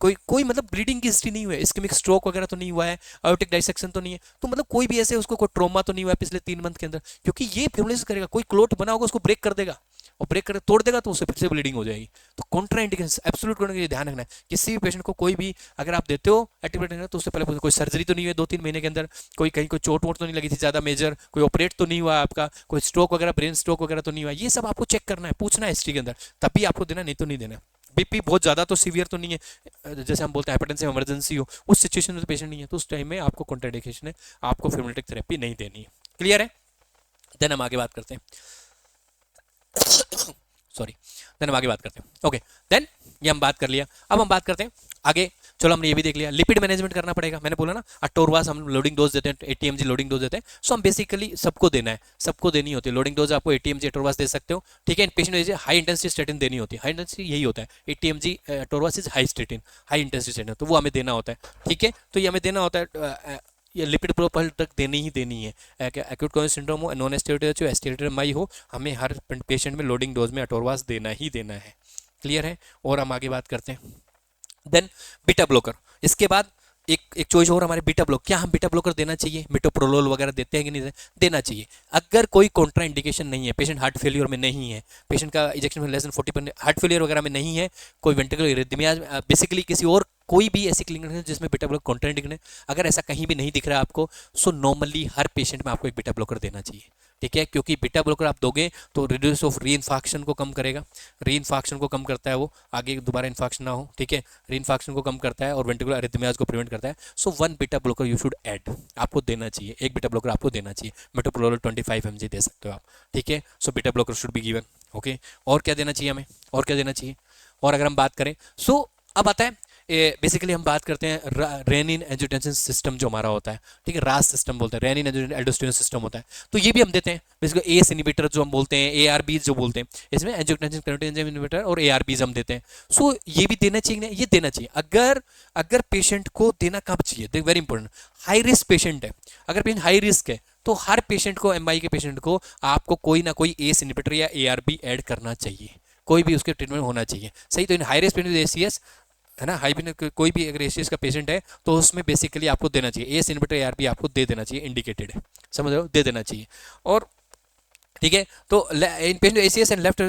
कोई मतलब ब्लीडिंग की हिस्ट्री नहीं हुई है, इस्केमिक स्ट्रोक वगैरह तो नहीं हुआ है, आयोटिक डाइसेक्शन तो नहीं है, तो मतलब कोई भी ऐसे उसको कोई ट्रॉमा तो नहीं हुआ है पिछले 3 मंथ के अंदर, क्योंकि ये फिब्रोसिस करेगा, कोई क्लोट बना होगा उसको ब्रेक कर देगा, और ब्रेक कर तोड़ देगा तो उससे फिर से ब्लीडिंग हो जाएगी। तो कॉन्ट्रा इंडिकेशन एब्सोल्यूट करने के लिए ध्यान रखना है, किसी भी पेशेंट को कोई भी अगर आप देते हो एंटीबायोटिक तो उससे पहले पूछो कोई सर्जरी तो नहीं हुई है 2-3 महीने के अंदर, कोई कहीं कोई चोट वोट तो नहीं लगी थी ज़्यादा मेजर, कोई ऑपरेट तो नहीं हुआ आपका, कोई स्ट्रोक वगैरह ब्रेन स्ट्रोक वगैरह तो नहीं हुआ, ये सब आपको चेक करना है, पूछना है हिस्ट्री के अंदर, तभी आपको देना, नहीं तो नहीं देना। बीपी बहुत ज़्यादा तो सीवियर तो नहीं है, जैसे हम बोलते हैं हाइपरटेंसिव इमरजेंसी हो, उस सिचुएशन में तो पेशेंट नहीं है, तो उस टाइम में आपको कॉन्ट्राइंडिकेशन है, आपको फिब्रोलिटिक थेरेपी नहीं देनी है। क्लियर है? देन हम आगे बात करते हैं, सॉरी, देन हम आगे बात करते हैं। ओके, देन ये हम बात कर लिया, अब हम बात करते हैं आगे। चलो हमने ये भी देख लिया, लिपिड मैनेजमेंट करना पड़ेगा, मैंने बोला ना अटोरवास हम लोडिंग डोज देते हैं, 80 mg लोडिंग डोज देते हैं, सो हम बेसिकली सबको देना है, सबको देनी होती है लोडिंग डोज, आपको 80 mg अटोरवास दे सकते हो, ठीक है। पेशेंट हाई इंटेंसिटी स्टेटिन देनी होती है, हाई इंटेंसिटी यही होता है 80 mg atorvas is high statin, high intensity statin, तो वो हमें देना होता है, ठीक है। तो ये हमें देना होता है, ये लिपिड प्रोफाइल तक देनी ही देनी है, एक्यूट कोरोनरी सिंड्रोम हो, नॉन एस्टेरेटेड हो, एस्टेरेटेड एमआई हो, हमें हर पेशेंट में लोडिंग डोज में अटोरवास देना ही देना है। क्लियर है? और हम आगे बात करते हैं, देन बीटा ब्लॉकर, इसके बाद एक चॉइस और हमारे बीटा ब्लॉक, क्या हम बीटा ब्लॉकर देना चाहिए, मिटोप्रोलोल वगैरह देते हैं कि नहीं देना चाहिए। अगर कोई कॉन्ट्रा इंडिकेशन नहीं है, पेशेंट हार्ट फेलियर में नहीं है, पेशेंट का इजेक्शन में लेस देन 40%, हार्ट फेलियर वगैरह में नहीं है, कोई वेंट्रिकुलर इरिथमियाज, बेसिकली किसी और कोई भी ऐसी क्लिनिक है जिसमें बीटा ब्लॉकर कॉन्ट्रा इंडिकेशन है, अगर ऐसा कहीं भी नहीं दिख रहा है आपको, सो नॉर्मली हर पेशेंट में आपको एक बीटा ब्लॉकर देना चाहिए, ठीक है। क्योंकि बीटा ब्लॉकर आप दोगे तो रिड्यूस ऑफ री इन्फाक्शन को कम करेगा, री इन्फाक्शन को कम करता है, वो आगे दोबारा इन्फाक्शन ना हो, ठीक है, री इन्फाक्शन को कम करता है और वेंट्रिकुलर अरिथमियाज को प्रिवेंट करता है। सो 1 beta blocker you should add, आपको देना चाहिए, एक बीटा ब्लॉकर आपको देना चाहिए, मेटोप्रोलोल 25 mg दे सकते हो आप, ठीक है। So beta blocker should be given, okay. और क्या देना चाहिए हमें, और क्या देना चाहिए, और अगर हम बात करें, सो अब आता है बेसिकली हम बात करते हैं रेनिन एंजियोटेंसिन सिस्टम जो हमारा होता है, ठीक है, रास सिस्टम बोलते हैं, रेनिन एल्डोस्टेरोन सिस्टम होता है, तो ये भी हम देते हैं बेसिकली, एस इनहिबिटर जो हम बोलते हैं, एआरबीज जो बोलते हैं, इसमें एंजियोटेंसिन कैरोटीन एंजाइम इनहिबिटर और एआरबीज हम देते हैं। सो ये भी देना चाहिए, ये देना चाहिए। अगर पेशेंट को देना कब चाहिए, देख very important, high risk patient है, अगर पेशेंट हाई रिस्क है तो हर पेशेंट को, एमआई के पेशेंट को आपको कोई ना कोई एस इनहिबिटर या एआरबी ऐड करना चाहिए, कोई भी उसके ट्रीटमेंट होना चाहिए, सही। तो इन हाई रिस्क पेशेंट एसीएस है ना, हाई कोई भी अगर एसीएस का पेशेंट है तो उसमें बेसिकली आपको देना चाहिए एस इनहिबिटर एआरबी, आपको दे देना चाहिए, इंडिकेटेड है, समझ रहे हो, दे देना चाहिए। और ठीक है। तो इन पेशेंट एसीएस एंड लेफ्ट,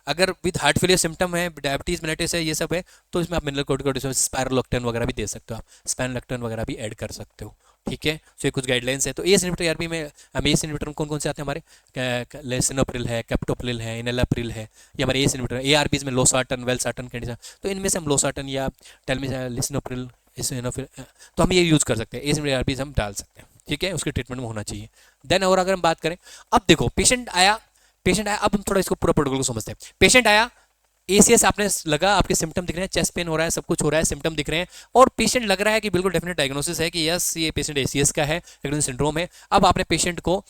अगर विद हार्ट फेलियर सिम्टम है, डायबिटीज मेलाइटिस है, ये सब है, तो इसमें आप मिनरल कोर्टिकोइड स्पाइरोलेक्टिन वगैरह भी दे सकते हो, आप स्पाइरोलेक्टिन वगैरह भी ऐड कर सकते हो। ठीक है, तो ये कुछ गाइडलाइंस है। तो एस इनहिबिटर आरबी में हम एस इनहिबिटर कौन कौन से आते हैं हमारे, लेसिनोप्रिल है, कैप्टोप्रिल है, इनेलाप्रिल है, ये हमारे एस इनहिबिटर। एआरबीज में लोसार्टन, वेलसार्टन, कैंडिसा, तो इनमें से हम लोसार्टन या लेसिनोप्रिल, इसोइनोफिल, तो हम ये यूज़ कर सकते हैं, एस इनहिबिटर आरबीज हम डाल सकते हैं। ठीक है, उसके ट्रीटमेंट में होना चाहिए। देन और अगर हम बात करें, अब देखो पेशेंट आया, अब हम थोड़ा इसको पूरा प्रोटोकॉल को समझते हैं। पेशेंट आया, एसीएस आपने लगा, आपके सिम्टम दिख रहे हैं, चेस्ट पेन हो रहा है, सब कुछ हो रहा है, सिम्टम दिख रहे हैं, और पेशेंट लग रहा है कि बिल्कुल डेफिनेट डायग्नोसिस है कि यस ये पेशेंट एसीएस का है, सिंड्रोम है। अब आपने पेशेंट को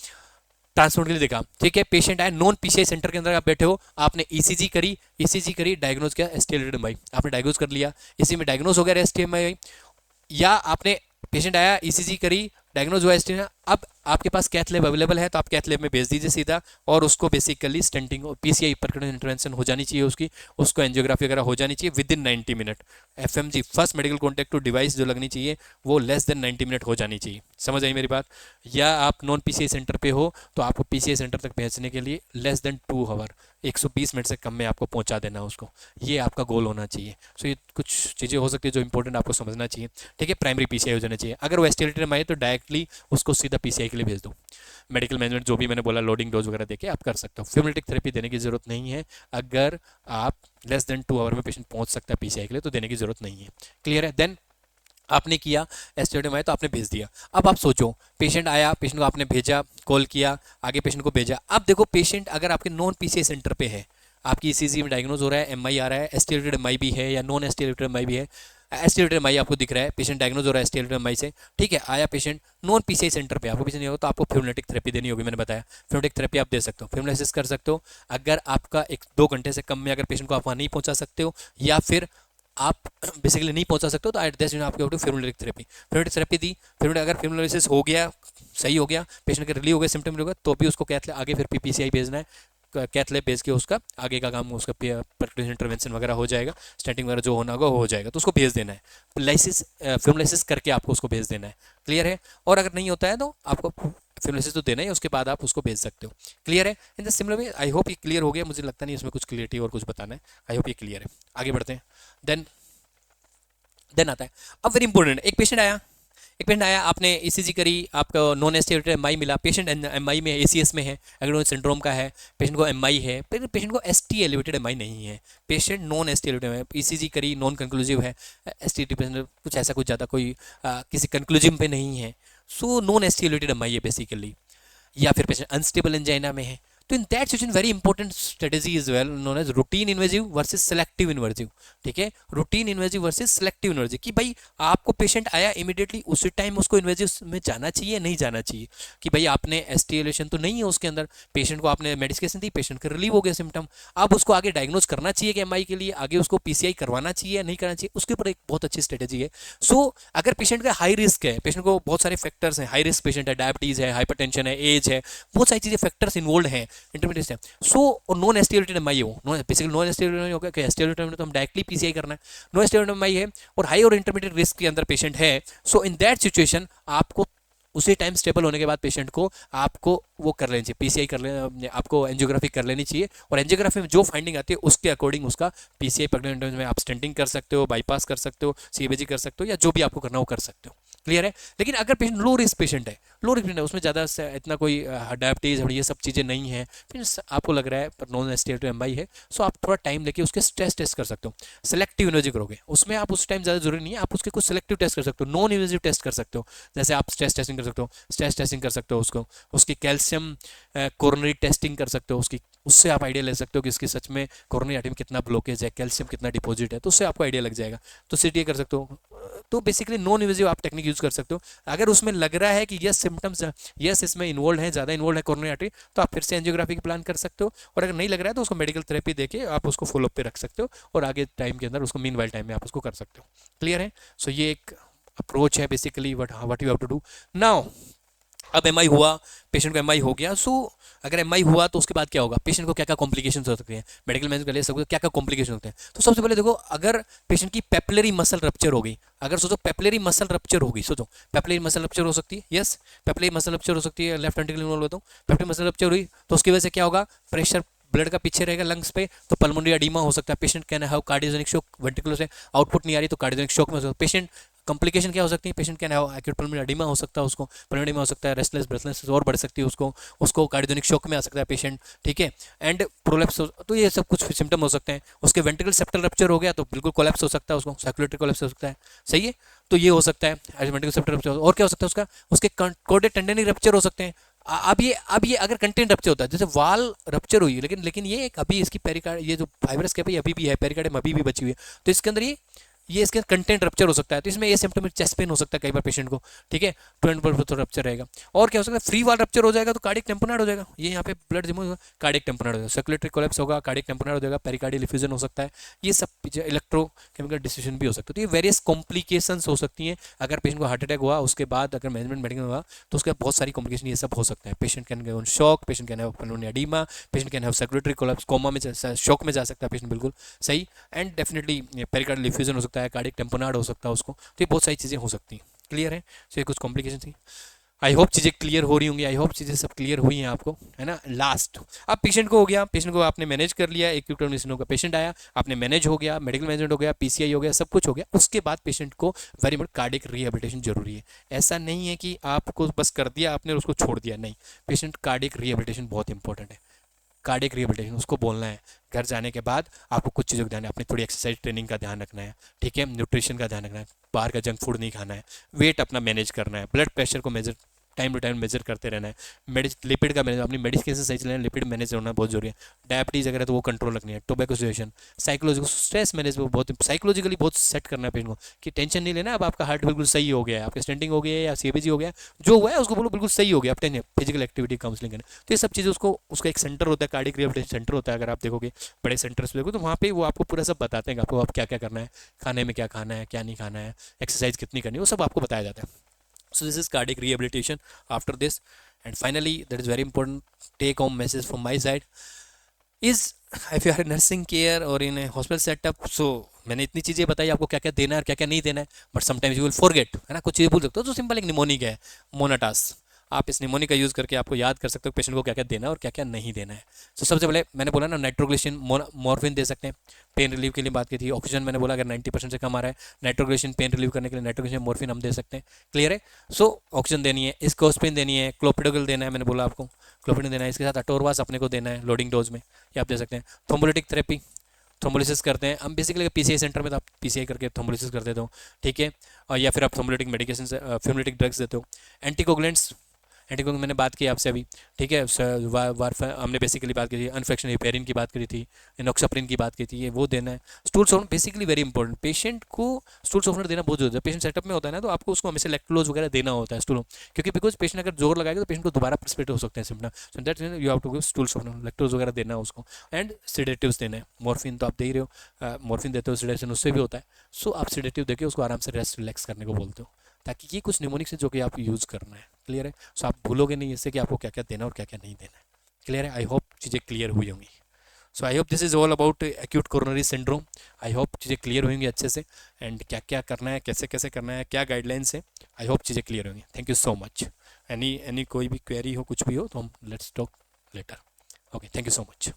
ट्रांसपोर्ट के लिए देखा, ठीक है, पेशेंट आया, नॉन पीसीआई सेंटर के अंदर आप बैठे हो, आपने ईसीजी करी, डायग्नोज किया एसटीएलएमआई, आपने डायग्नोज कर लिया, इसी में डायग्नोज हो गया एसटीएमआई, या आपने पेशेंट आया, ईसीजी करी, डायग्नोज हुआ एसटीएमआई, अब आपके पास कैथ लैब अवेलेबल है, तो आप कैथ लैब में भेज दीजिए सीधा, और उसको बेसिकली स्टेंटिंग और पीसीआई परक्यूटेनियल इंटरवेंशन हो जानी चाहिए उसको एंजियोग्राफी वगैरह हो जानी चाहिए within 90 minute. FMG, first medical contact to device जो लगनी चाहिए वो लेस देन 90 मिनट हो जानी चाहिए। समझ आई मेरी बात? या आप नॉन पीसीआई सेंटर पे हो तो आपको पीसीआई सेंटर तक भेजने के लिए लेस देन 2 आवर, 120 मिनट से कम में आपको पहुंचा देना उसको, ये आपका गोल होना चाहिए। सो ये कुछ चीज़ें हो सकती है जो इंपॉर्टेंट आपको समझना चाहिए। ठीक है, प्राइमरी पीसीआई हो जाना चाहिए। अगर वो एस्टिलेटेड में आए तो डायरेक्टली उसको सीधा पीसीआई के लिए भेज दो। मेडिकल मैनेजमेंट जो भी मैंने बोला, लोडिंग डोज वगैरह देके आप कर सकते हो। फिब्रिलेटिक थेरेपी देने की जरूरत नहीं है, अगर आप लेस देन 2 आवर में पेशेंट पहुंच सकता है पीसीआई के लिए, तो देने की जरूरत नहीं है। क्लियर है? देन आपने किया, एस्टिमेट में आया तो आपने भेज दिया। अब आप सोचो, पेशेंट आया, पेशेंट को आपने भेजा, कॉल किया, आगे पेशेंट को भेजा। अब देखो पेशेंट अगर आपके नॉन पीसीआई सेंटर पे है, आपकी ईसीजी में डायग्नोज हो रहा है, एमआई आ रहा है, एस्टिलेटेड एमआई भी है या नॉन एस्टिलेटेड एमआई भी है, एस्टिलेटेड एमआई आपको दिख रहा है, पेशेंट डायग्नोज हो रहा है एस्टिलेटेड एमआई से, ठीक है, आया पेशेंट नॉन पीसीआई सेंटर पे, आपको पीछे नहीं होगा तो आपको फिब्रिलेटिक थेरेपी देनी होगी। मैंने बताया फिब्रिलेटिक थेरेपी आप दे सकते हो, फिब्रिलाइसिस कर सकते हो। अगर आपका 1-2 घंटे से कम में अगर पेशेंट को आप वहाँ नहीं पहुँचा सकते हो, या फिर आप बेसिकली नहीं पहुंचा सकते हो, तो एट दैट आपके फिब्रिलेटिक थेरेपी दी। फिर अगर फिब्रिलाइसिस हो गया, सही हो गया, पेशेंट के रिलीव हो गया, सिम्टम हो गया, तो भी उसको कैथ आगे फिर पीसीआई भेजना है, कैथ लैब भेज के उसका आगे का काम, उसका परक्यूटेनियल इंटरवेंशन वगैरह हो जाएगा, स्टेंटिंग वगैरह जो होना होगा हो जाएगा, तो उसको भेज देना है, लाइसिस फिब्रिलाइसिस करके आपको उसको भेज देना है। क्लियर है? और अगर नहीं होता है तो आपको फिब्रिलाइसिस तो देना ही है, उसके बाद आप उसको भेज सकते हो। क्लियर है? In the similar way, I hope ये क्लियर हो गया, मुझे लगता नहीं इसमें कुछ क्लियरिटी और कुछ बताना है, आई होप ये क्लियर है। आगे बढ़ते हैं। देन आता है, अब वेरी इंपॉर्टेंट, एक पेशेंट आया, आपने ईसीजी करी, आपको नॉन एस्टिलेटेड एमआई मिला, पेशेंट एमआई में एसीएस में है, अगर सिंड्रोम का है, पेशेंट को एमआई है, फिर पेशेंट को एसटी एलिवेटेड एमआई नहीं है, पेशेंट नॉन एसटी एलिवेटेड है, ईसीजी करी, नॉन कंक्लूसिव है, एसटी पेशेंट कुछ ऐसा कुछ ज़्यादा कोई किसी कंक्लूजिव पे नहीं है, so non ST elevated MI है बेसिकली, या फिर पेशेंट अनस्टेबल एंजाइना में है, तो in that situation very important strategy is well known as routine invasive versus selective invasive. ठीक है, routine invasive versus selective invasive, कि भाई आपको पेशेंट आया इमीडिएटली उसी टाइम उसको इन्वेजिव में जाना चाहिए, नहीं जाना चाहिए, कि भाई आपने एस्टिलेशन तो नहीं है उसके अंदर, पेशेंट को आपने मेडिकेशन दी, पेशेंट का रिलीव हो गया सिम्टम, अब उसको आगे डायग्नोज करना चाहिए कि एमआई के लिए, आगे उसको पीसीआई करवाना चाहिए या नहीं करना चाहिए, उसके ऊपर एक बहुत अच्छी स्ट्रेटेजी है। सो अगर पेशेंट का हाई रिस्क है, पेशेंट को बहुत सारे फैक्टर्स हैं, हाई रिस्क पेशेंट है, डायबिटीज है, हाइपरटेंशन है, एज है, बहुत सारी चीज़ें फैक्टर्स इन्वॉल्व हैं, इंटरमीडिएट है, सो और नॉन एस्टिलेटेड एमआई हो, बेसिकली नॉन एस्टिलेटेड एमआई होगा कि एस्टिलेटेड में तो हम डायरेक्टली पीसीआई करना है, नॉन एस्टिलेटेड एमआई है और हाई और इंटरमीडिएट रिस्क के अंदर पेशेंट है, सो इन दैट सिचुएशन आपको उसी टाइम स्टेबल होने के बाद पेशेंट को आपको वो कर लेनी चाहिए, पीसीआई कर लेना, आपको एंजियोग्राफी कर लेनी चाहिए, और एंजियोग्राफी में जो फाइंडिंग आती है उसके अकॉर्डिंग उसका पीसीआई प्रेगनेंट में आप स्टेंटिंग कर सकते हो, बाईपास कर सकते हो, सीबीजी कर सकते हो, या जो भी आपको करना हो कर सकते हो। क्लियर है? लेकिन अगर पेशेंट लो रिस्क पेशेंट है, लो रिस्क पेशेंट है, उसमें ज़्यादा इतना कोई डायबिटीज़ और ये सब चीज़ें नहीं है, फिर आपको लग रहा है पर नॉन एस्टिलेटेड एमआई है, सो आप थोड़ा टाइम लेके उसके स्ट्रेस टेस्ट कर सकते हो, सेलेक्टिव इन्वेजिव करोगे, उसमें आप उस टाइम ज़्यादा जरूरी नहीं है, आप उसके कुछ सेलेक्टिव टेस्ट कर सकते हो, नॉन इन्वेजिव टेस्ट कर सकते हो, जैसे आप स्ट्रेस टेस्टिंग कर सकते हो, स्ट्रेस टेस्टिंग कर सकते हो उसको, उसकी कैल्शियम कोरोनरी टेस्टिंग कर सकते हो उसकी, उससे आप आइडिया ले सकते हो कि इसकी सच में कोरोनरी आर्टरी में कितना ब्लॉकेज है, कैल्शियम कितना डिपॉजिट है, तो उससे आपको आइडिया लग जाएगा, तो सीटीए कर सकते हो। तो बेसिकली नॉन इन्वेजिव आप टेक्निक यूज़ कर सकते हो। अगर उसमें लग रहा है कि यस सिम्टम्स, यस इसमें इन्वॉल्व है, ज़्यादा इन्वॉल्व है कोरोनरी आर्टरी, तो आप फिर से एंजियोग्राफी की प्लान कर सकते हो, और अगर नहीं लग रहा है तो उसको मेडिकल थेरेपी देके आप उसको फॉलोअप पे रख सकते हो, और आगे टाइम के अंदर उसको मीन वाइल टाइम में आप उसको कर सकते हो। क्लियर है? सो ये एक अप्रोच है basically, what you have to do now. अब एमआई हुआ, पेशेंट को एमआई हो गया, सो अगर एमआई हुआ तो उसके बाद क्या होगा, पेशेंट को क्या क्या कॉम्प्लिकेशन हो सकते हैं, मेडिकल मैनेज कर लिया सब, क्या क्या कॉम्प्लिकेशन होते हैं। तो सबसे पहले देखो, अगर पेशेंट की पेपिलरी मसल रप्चर हो गई, अगर सोचो पेपिलरी मसल रप्चर होगी, सोचो पेपिलरी मसल रप्चर हो सकती है, यस पेपिलरी मसल रप्चर हो सकती है, लेफ्ट वेंट्रिकल इन्वॉल्व होता हूँ, पेपिलरी मसल रप्चर हुई तो उसकी वजह से क्या होगा, प्रेशर ब्लड का पीछे रहेगा लंग्स पे, तो पल्मोनरी एडीमा हो सकता है, patient can have cardiogenic shock, ventricular से आउटपुट नहीं आ रही तो कार्डियोजेनिक शॉक में हो सकता है पेशेंट। कॉम्प्लिकेशन क्या हो सकती है, patient can have acute pulmonary oedema हो सकता है, उसको पल्मोनरी एडीमा हो सकता है, रेस्टलेस ब्रेथलेसनेस और बढ़ सकती है उसको, उसको कार्डियोजेनिक शॉक में आ सकता है पेशेंट, ठीक है। एंड प्रोलैप्स, तो ये सब कुछ सिम्टम हो सकते हैं। उसके वेंट्रिकल सेप्टल रप्चर हो गया तो बिल्कुल कोलैप्स हो सकता है, उसको सर्कुलेटरी कोलैप्स हो सकता है, सही है। तो ये हो सकता है वेंट्रिकल सेप्टल रप्चर। और क्या हो सकता है उसका, उसके कोर्डेट टेंडनी रप्चर हो सकते हैं। अब ये अगर कंटेंट रप्चर होता है, जैसे वाल रप्चर हुई, लेकिन लेकिन ये एक अभी इसकी पेरिकार्ड, ये जो फाइब्रस कैप है अभी भी है, पेरिकार्डियम अभी भी बची हुई है, तो इसके अंदर ये इसके कंटेंट रप्चर हो सकता है, तो इसमें ये सिम्टम चेस्ट पेन हो सकता है कई बार पेशेंट को, ठीक है, टू एंड तो रप्चर रहेगा। और क्या हो सकता है, फ्री वाल रप्चर हो जाएगा तो कार्डियक टेम्पोनेट हो जाएगा, ये यहाँ पे ब्लड जमा होगा, कार्डियक टेम्पोनेट हो जाएगा, सर्कुलेटरी कोलैप्स होगा, कार्डियक टेम्पोनेट हो जाएगा, पेरिकार्डियल इफ्यूजन हो सकता है, ये सब इलेक्ट्रोकेमिकल डिस्ट्रीब्यूशन भी हो सकता है। तो ये वेरियस कॉम्प्लिकेशंस हो सकती हैं। अगर पेशेंट को हार्ट अटैक हुआ उसके बाद अगर मैनेजमेंट मेडिकल हुआ तो उसके बाद बहुत सारी कॉम्प्लिकेशन ये सब हो सकता है। Patient can get shock, patient can have pulmonary oedema, patient can have circulatory collapse, coma में शॉक में जा सकता है पेशेंट, बिल्कुल सही। एंड डेफिनेटली पेरिकार्डियल इफ्यूजन हो सकता है, कार्डियक टेम्पोनेट हो सकता है उसको, तो ये बहुत सारी चीज़ें हो सकती हैं। क्लियर है, तो ये कुछ कॉम्प्लिकेशन थी। आई होप चीज़ें क्लियर हो रही होंगी, आई होप चीज़ें सब क्लियर हुई हैं आपको, है ना। लास्ट, अब पेशेंट को हो गया, पेशेंट को आपने मैनेज कर लिया, एक्यूट का पेशेंट आया, आपने मैनेज हो गया, मेडिकल मैनेजमेंट हो गया, पीसीआई हो गया, सब कुछ हो गया। उसके बाद पेशेंट को वेरी मच कार्डियक रिहेबिलिटेशन जरूरी है। ऐसा नहीं है कि आपको बस कर दिया आपने और उसको छोड़ दिया, नहीं, पेशेंट कार्डियक रिहेबिलिटेशन बहुत इंपॉर्टेंट है। कार्डियक रिहेबिलिटेशन उसको बोलना है, घर जाने के बाद आपको कुछ चीज़ों का ध्यान है, अपनी थोड़ी एक्सरसाइज ट्रेनिंग का ध्यान रखना है, ठीक है, न्यूट्रिशन का ध्यान रखना है, बाहर का जंक फूड नहीं खाना है, वेट अपना मैनेज करना है, ब्लड प्रेशर को measure time to time measure करते रहना है, लिपिड का मैनेज, अपनी मेडिकेशन सही चलाना, लिपिड मैनेज होना बहुत जरूरी है, डायबिटीज़ अगर है तो वो कंट्रोल रखनी है, tobacco situation, psychological stress manage बहुत साइकोलॉजिकली बहुत सेट करना है पेशेंट को कि टेंशन नहीं लेना, अब आपका हार्ट बिल्कुल सही हो गया है, आपका स्टेंटिंग हो गया है या सीबीजी हो गया है, जो हुआ है उसको बोलो बिल्कुल सही हो गया, आप टेंशन, फिजिकल एक्टिविटी काउंसलिंग करना। तो ये सब चीज़ें उसको, उसका एक सेंटर होता है, कार्डियक रिहेबिलिटेशन सेंटर होता है, अगर आप देखोगे बड़े सेंटर्स पे देखो तो वहाँ पे वो आपको पूरा सब बताते हैं कि आपको आप क्या क्या करना है, खाने में क्या खाना है क्या नहीं खाना है, एक्सरसाइज कितनी करनी है, वो सब आपको बताया जाता है। So this is cardiac rehabilitation after this. And finally, that is very important take home message from my side is, if you are in nursing care or in a hospital setup, so मैंने इतनी चीज़ें बताई आपको क्या क्या देना है और क्या क्या नहीं देना है, but sometimes you will forget, है ना, कुछ चीज़ें भूल सकते हो। तो सिंपल एक निमोनिक है, मोनाटास, आप इस निमोनिक का यूज़ करके आपको याद कर सकते हो पेशेंट को क्या क्या देना है और क्या क्या नहीं देना है। तो सबसे पहले मैंने बोला ना, नाइट्रोग्लिसरीन मॉर्फिन दे सकते हैं, पेन रिलीव के लिए बात की थी। ऑक्सीजन मैंने बोला अगर 90% से कम आ रहा है, नाइट्रोग्लिसरीन पेन रिलीव करने के लिए नाइट्रोग्लिसरीन मॉर्फिन हम दे सकते हैं, क्लियर है। सो ऑक्सीजन देनी है, स्कोस्पिन देनी है, क्लोपिडोग्राल देना है, मैंने बोला आपको क्लोपिडोग्राल देना है, इसके साथ अटोरवास अपने को देना है लोडिंग डोज में, ये आप दे सकते हैं। थ्रोम्बोलिटिक थेरेपी, थ्रोम्बोलिसिस करते हैं हम बेसिकली पीसीआई सेंटर में, तो आप पीसीआई करके थ्रोम्बोलिसिस कर देते हो, ठीक है, और या फिर आप थ्रोम्बोलिटिक मेडिकेशन फ्यूमोलिटिक ड्रग्स देते हो। एंटीकोगुलेंट्स, एंटीकोगुलेंट मैंने बात की आपसे अभी, ठीक है, हमने बेसिकली बात की थी अनफेक्शन हेपेरिन की बात करी थी, इनॉक्साप्रिन की बात की थी, ये वो देना है। Stool softener basically very important, patient को स्टूल सॉफ्टनर देना बहुत जरूरी है। पेशेंट सेटअप में होता है ना, तो आपको उसको हमेशा लैक्टोलोज वगैरह देना होता है स्टूल, क्योंकि बिकॉज पेशेंट अगर जोर लगाएगा तो पेशेंट को दोबारा प्रेसिपिटेट हो सकते हैं symptom, so that you have to give stool softener, lactose वगैरह देना है उसको। एंड सिडेटिव्स देना है, मॉर्फिन तो आप दे ही रहे हो, मॉर्फिन देते हो, सिडेशन उससे भी होता है, सो आप सिडेटिव देके उसको आराम से रेस्ट रिलैक्स करने को बोलते हो, ताकि ये कुछ निमोनिक्स है जो कि आप यूज़ करना है, क्लियर है। सो आप भूलोगे नहीं इससे कि आपको क्या क्या देना और क्या क्या नहीं देना है, क्लियर है। आई होप चीज़ें क्लियर हुई होंगी। So I hope this is all about acute coronary syndrome. I hope चीज़ें क्लियर होंगी अच्छे से, एंड क्या क्या करना है, कैसे कैसे करना है, क्या गाइडलाइंस है, आई होप चीज़ें क्लियर होंगी। Thank you so much. Any कोई भी क्वेरी हो, कुछ भी हो तो हम let's talk later. Okay, thank you so much.